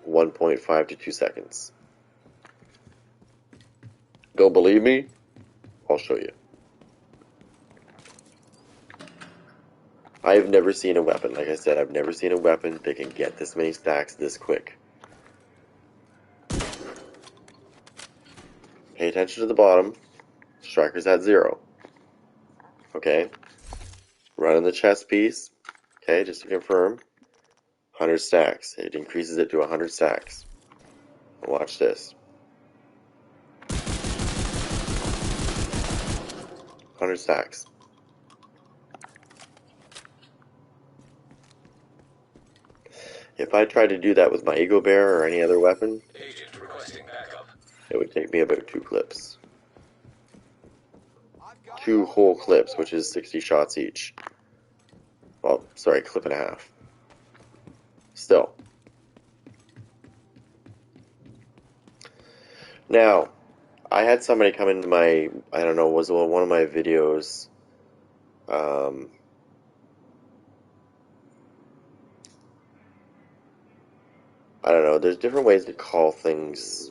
1.5 to 2 seconds. Don't believe me? I'll show you. I have never seen a weapon, like I said, I've never seen a weapon that can get this many stacks this quick. Pay attention to the bottom. Striker's at 0. Okay. Running the chest piece. Okay, just to confirm. 100 stacks. It increases it to 100 stacks. Watch this. 100 stacks. If I tried to do that with my Eagle Bear or any other weapon, Agent requesting backup. it would take me about 2 clips. 2 whole clips, which is 60 shots each. Well, sorry, clip and a half. Still. Now, I had somebody come into my, I don't know, was one of my videos, I don't know, there's different ways to call things.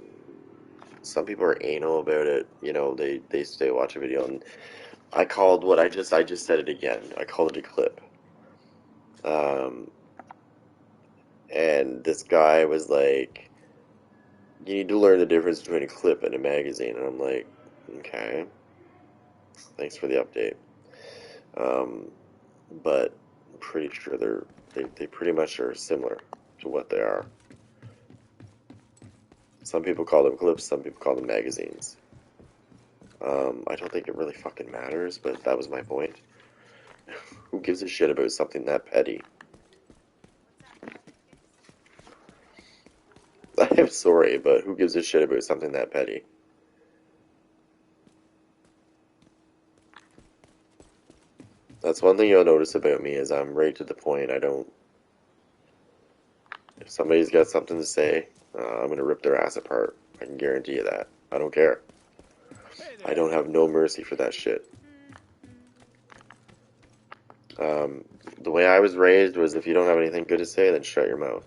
Some people are anal about it, you know, they watch a video, and I called what I just said it again. I called it a clip. And this guy was like, you need to learn the difference between a clip and a magazine. And I'm like, okay, thanks for the update. But I'm pretty sure they pretty much are similar to what they are. Some people call them clips, some people call them magazines. I don't think it really fucking matters, but that was my point. Who gives a shit about something that petty? I'm sorry, but who gives a shit about something that petty? That's one thing you'll notice about me is I'm right to the point. I don't... If somebody's got something to say, I'm gonna rip their ass apart. I can guarantee you that. I don't care. I don't have no mercy for that shit. The way I was raised was if you don't have anything good to say, then shut your mouth.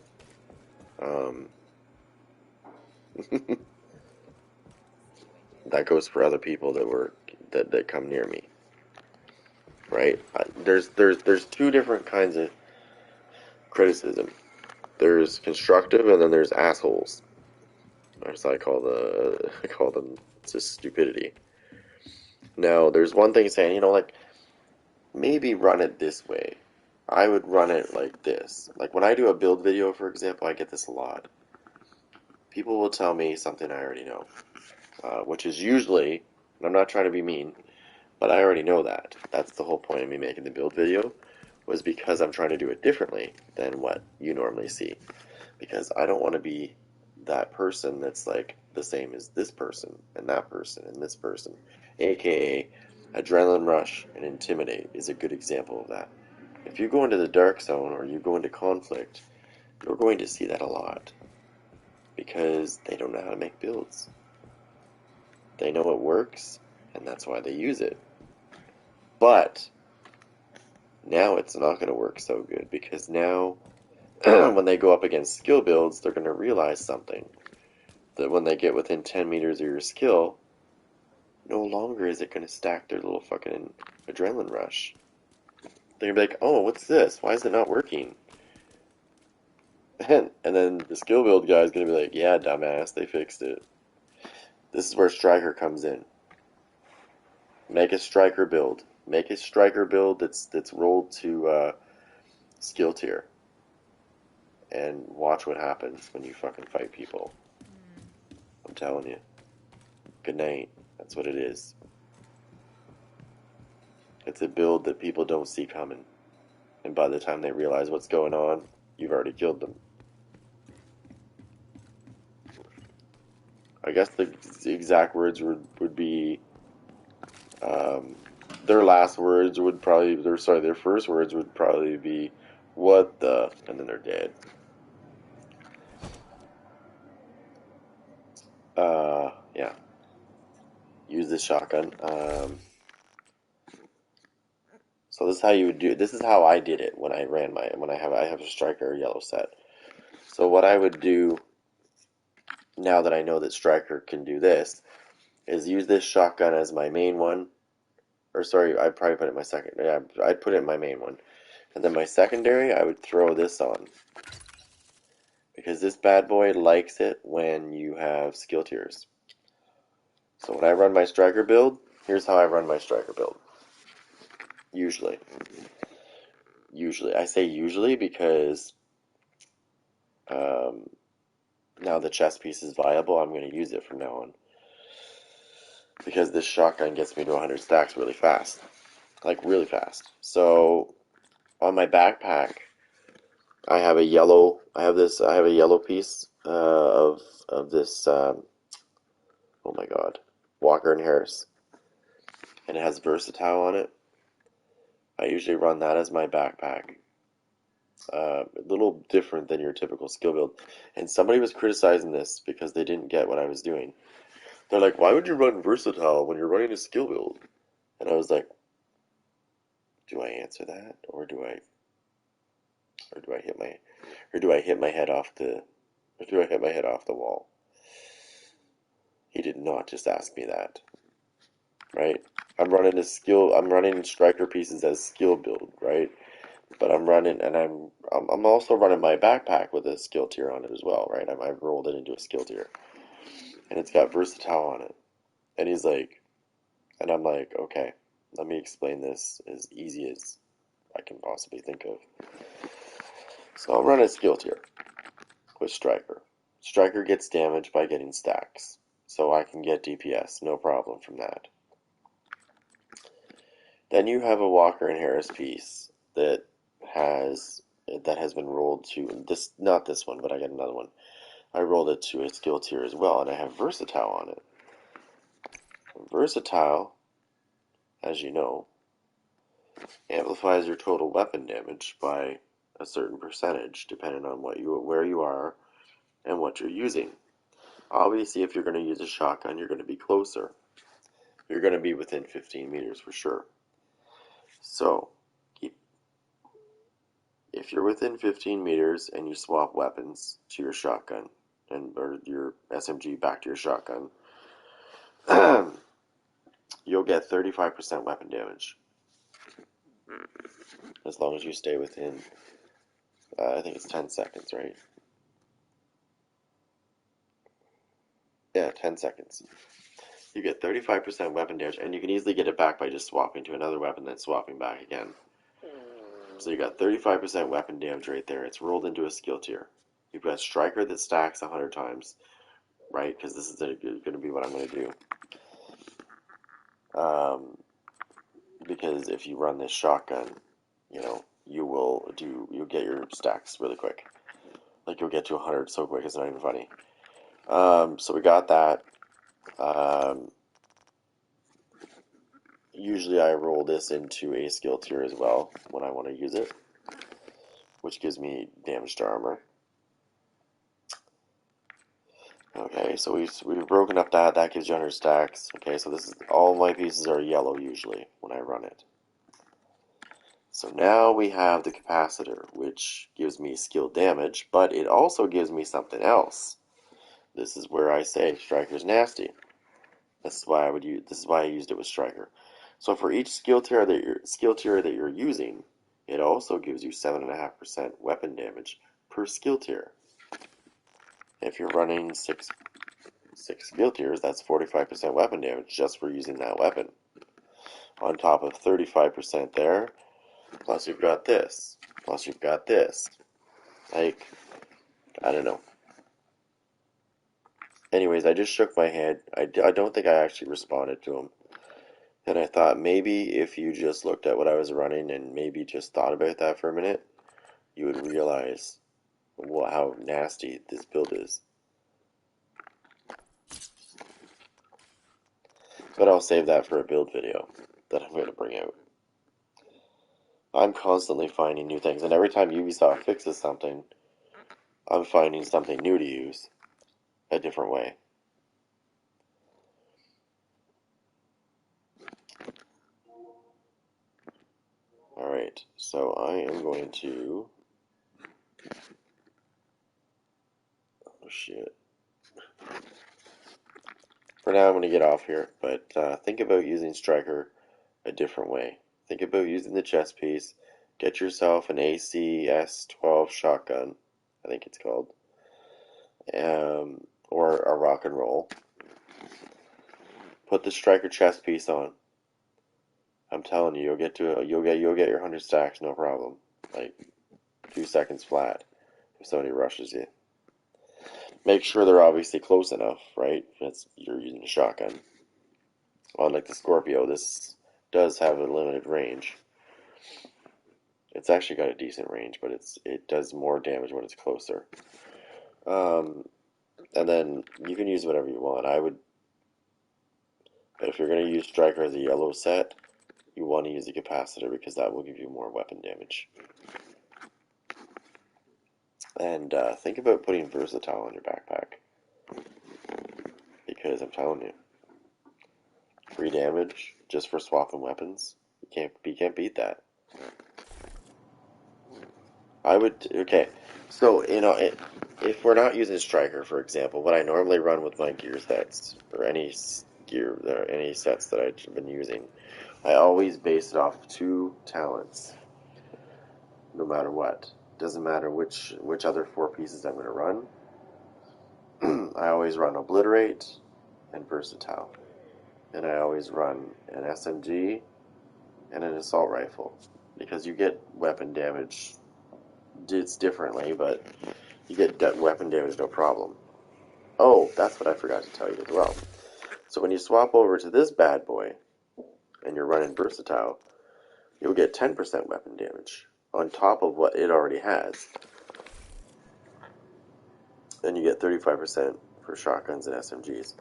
that goes for other people that come near me, right? There's two different kinds of criticism. There's constructive, and then there's assholes. That's what I call them just stupidity. Now, there's one thing saying, like, maybe run it this way. I would run it like this. Like, when I do a build video, for example, I get this a lot. People will tell me something I already know, which is usually, and I'm not trying to be mean, but I already know that. That's the whole point of me making the build video, was because I'm trying to do it differently than what you normally see. Because I don't want to be that person that's like the same as this person and that person and this person. AKA, adrenaline rush and intimidate is a good example of that. If you go into the dark zone or you go into conflict, you're going to see that a lot. Because they don't know how to make builds. They know it works, and that's why they use it. But now it's not going to work so good, because now when they go up against skill builds, they're going to realize something. That when they get within 10 meters of your skill, no longer is it going to stack their little fucking adrenaline rush. They're going to be like, oh, what's this? Why is it not working? And then the skill build guy is going to be like, yeah, dumbass, they fixed it. This is where Striker comes in. Make a Striker build. Make a Striker build that's rolled to skill tier. And watch what happens when you fucking fight people. I'm telling you. Good night. That's what it is. It's a build that people don't see coming. And by the time they realize what's going on, you've already killed them. I guess the exact words would be, their last words would probably, their first words would probably be, what the, and then they're dead. Yeah. Use this shotgun. So this is how you would do it. This is how I did it when I ran I have a Striker yellow set. So what I would do, now that I know that Striker can do this, is use this shotgun as my main one. Or sorry, I'd probably put it in my second. Yeah, I'd put it in my main one. And then my secondary, I would throw this on. Because this bad boy likes it when you have skill tiers. So when I run my Striker build, here's how I run my Striker build. Usually. I say usually because now the chest piece is viable, I'm going to use it from now on. Because this shotgun gets me to 100 stacks really fast. Like, really fast. So, on my backpack, I have a yellow piece of this, oh my god, Walker and Harris. And it has Versatile on it. I usually run that as my backpack. A little different than your typical skill build. And somebody was criticizing this because they didn't get what I was doing. They're like, why would you run Versatile when you're running a skill build? And I was like, do I answer that, or do I hit my head off the wall? He did not just ask me that, right? I'm running Striker pieces as skill build, right? But I'm also running my backpack with a skill tier on it as well, right? I've rolled it into a skill tier, and it's got Versatile on it. And he's like, and I'm like, okay, let me explain this as easy as I can possibly think of. So I'll run a skill tier with Striker. Striker gets damage by getting stacks, so I can get DPS, no problem from that. Then you have a Walker and Harris piece that has been rolled to this, not this one, but I got another one. I rolled it to a skill tier as well, and I have Versatile on it. Versatile, as you know, amplifies your total weapon damage by a certain percentage, depending on where you are and what you're using. Obviously, if you're going to use a shotgun, you're going to be closer. You're going to be within 15 meters for sure. So, if you're within 15 meters and you swap weapons to your shotgun, or your SMG back to your shotgun, you'll get 35% weapon damage. As long as you stay within, I think it's 10 seconds, right? Yeah, 10 seconds. You get 35% weapon damage, and you can easily get it back by just swapping to another weapon, then swapping back again. So you got 35% weapon damage right there. It's rolled into a skill tier. You've got Striker that stacks 100 times, right? Because this is going to be what I'm going to do. Because if you run this shotgun, you know, you'll get your stacks really quick. Like, you'll get to 100 so quick, it's not even funny. So we got that. Usually I roll this into a skill tier as well when I want to use it, which gives me damage to armor. Okay, so we've broken up that gives you 100 stacks. Okay, so this is all my pieces are yellow usually when I run it. So now we have the capacitor, which gives me skill damage, but it also gives me something else. This is where I say Striker's nasty. This is why I used it with Striker. So for each skill tier that you're using, it also gives you 7.5% weapon damage per skill tier. If you're running six skill tiers, that's 45% weapon damage just for using that weapon. On top of 35% there, plus you've got this, plus you've got this. Like, I don't know. Anyways, I just shook my head. I don't think I actually responded to him. And I thought maybe if you just looked at what I was running and maybe just thought about that for a minute, you would realize how nasty this build is. But I'll save that for a build video that I'm going to bring out. I'm constantly finding new things, and every time Ubisoft fixes something, I'm finding something new to use a different way. Alright, so I am going to... Oh shit. For now I'm going to get off here, but think about using Striker a different way. Think about using the chest piece. Get yourself an ACS-12 shotgun, I think it's called, or a rock and roll. Put the Striker chest piece on. I'm telling you, you'll get your 100 stacks, no problem. Like 2 seconds flat if somebody rushes you. Make sure they're obviously close enough, right? You're using a shotgun. Unlike the Scorpio, this does have a limited range. It's actually got a decent range, but it does more damage when it's closer. And then you can use whatever you want. But if you're going to use Striker as a yellow set, you want to use a capacitor because that will give you more weapon damage. And think about putting versatile on your backpack, because I'm telling you, free damage just for swapping weapons. You can't beat that. Okay. So if we're not using Striker, for example, what I normally run with my gear sets or any sets that I've been using, I always base it off 2 talents, no matter what. Doesn't matter which other 4 pieces I'm going to run. I always run Obliterate and Versatile. And I always run an SMG and an assault rifle. Because you get weapon damage, it's differently, but you get weapon damage no problem. Oh, that's what I forgot to tell you as well. So when you swap over to this bad boy, and you're running Versatile, you'll get 10% weapon damage on top of what it already has. And you get 35% for shotguns and SMGs.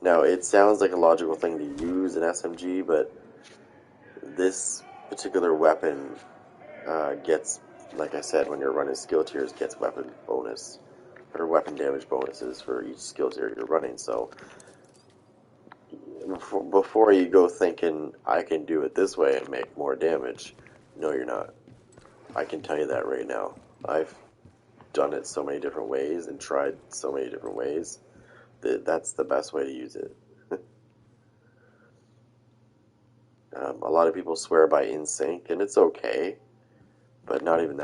Now, it sounds like a logical thing to use an SMG, but this particular weapon gets, like I said, when you're running skill tiers, gets weapon bonus, or weapon damage bonuses for each skill tier you're running, so before you go thinking, I can do it this way and make more damage, no you're not. I can tell you that right now. I've done it so many different ways and tried so many different ways that that's the best way to use it. A lot of people swear by InSync, and it's okay, but not even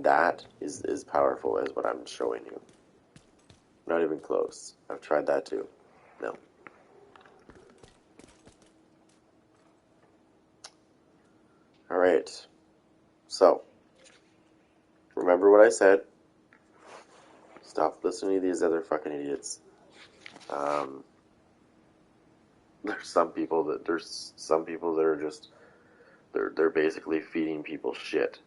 that is powerful as what I'm showing you. Not even close. I've tried that too. No. Alright. So, remember what I said. Stop listening to these other fucking idiots. There's some people that are just they're basically feeding people shit.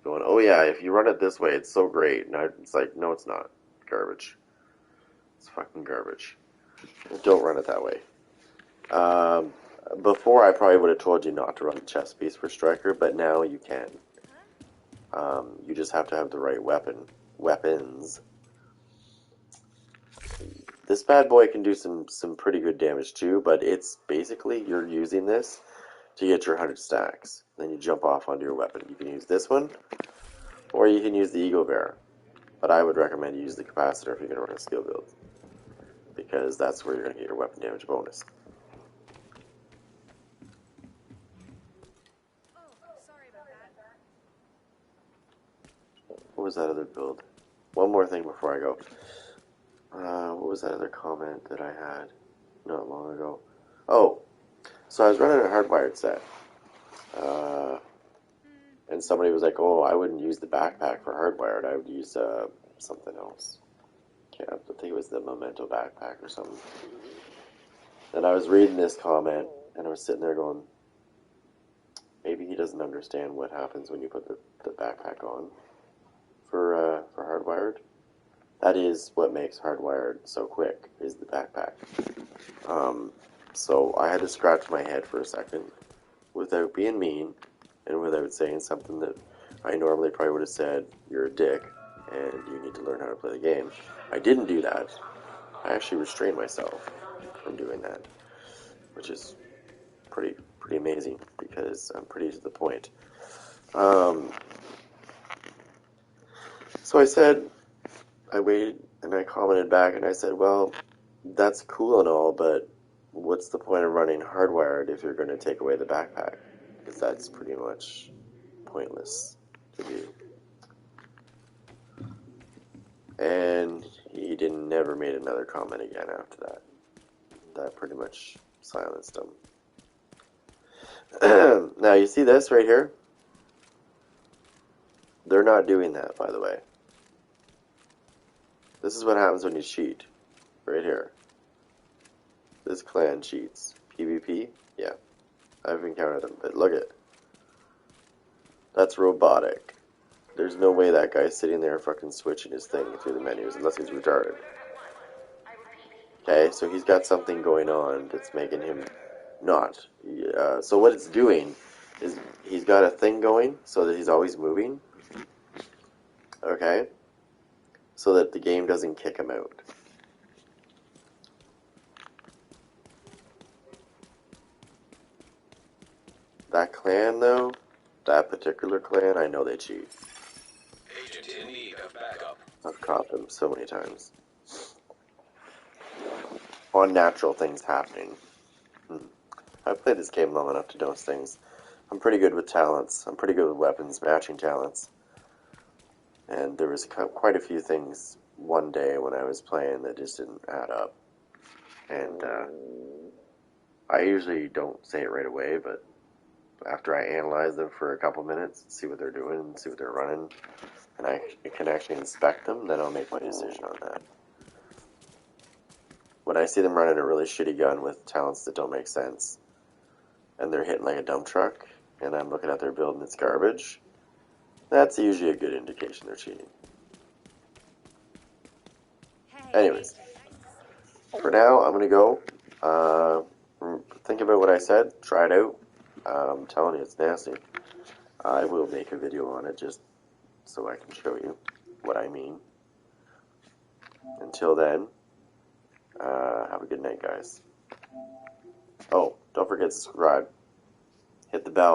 Going, oh yeah, if you run it this way, it's so great. And it's like, no, it's not. Garbage. It's fucking garbage. Don't run it that way. Before, I probably would have told you not to run chest piece for Striker, but now you can. You just have to have the right weapons. This bad boy can do some pretty good damage too, but it's basically you're using this to get your 100 stacks. Then you jump off onto your weapon. You can use this one, or you can use the Ego Bear. But I would recommend you use the Capacitor if you're going to run a skill build, because that's where you're going to get your weapon damage bonus. What was that other build? One more thing before I go. What was that other comment that I had not long ago? Oh, so I was running a hardwired set. And somebody was like, oh, I wouldn't use the backpack for hardwired. I would use something else. I think it was the Memento backpack or something. And I was reading this comment, and I was sitting there going, maybe he doesn't understand what happens when you put the backpack on for hardwired. That is what makes hardwired so quick, is the backpack. So I had to scratch my head for a second without being mean and without saying something that I normally probably would have said, you're a dick and you need to learn how to play the game. I didn't do that. I actually restrained myself from doing that, which is pretty amazing because I'm pretty to the point. So I waited and I commented back and I said, well, that's cool and all, but what's the point of running hardwired if you're going to take away the backpack? Because that's pretty much pointless to do. And he never made another comment again after that. That pretty much silenced him. Now you see this right here? They're not doing that, by the way. This is what happens when you cheat. Right here. This clan cheats. PvP? Yeah. I've encountered them, but look at it. That's robotic. There's no way that guy's sitting there fucking switching his thing through the menus unless he's retarded. Okay, so he's got something going on that's making him not. So what it's doing is he's got a thing going so that he's always moving. Okay? So that the game doesn't kick him out. That clan, though, that particular clan, I know they cheat. Agent in need of backup. I've caught them so many times. Unnatural things happening. I've played this game long enough to know things. I'm pretty good with talents. I'm pretty good with weapons, matching talents. And there was quite a few things one day when I was playing that just didn't add up. And I usually don't say it right away, but after I analyze them for a couple minutes, see what they're doing, see what they're running, and I can actually inspect them, then I'll make my decision on that. When I see them running a really shitty gun with talents that don't make sense, and they're hitting like a dump truck, and I'm looking at their build and it's garbage, that's usually a good indication they're cheating. Anyways, for now, I'm going to go. Think about what I said, try it out. I'm telling you, it's nasty. I will make a video on it just so I can show you what I mean. Until then, have a good night, guys. Oh, don't forget to subscribe. Hit the bell.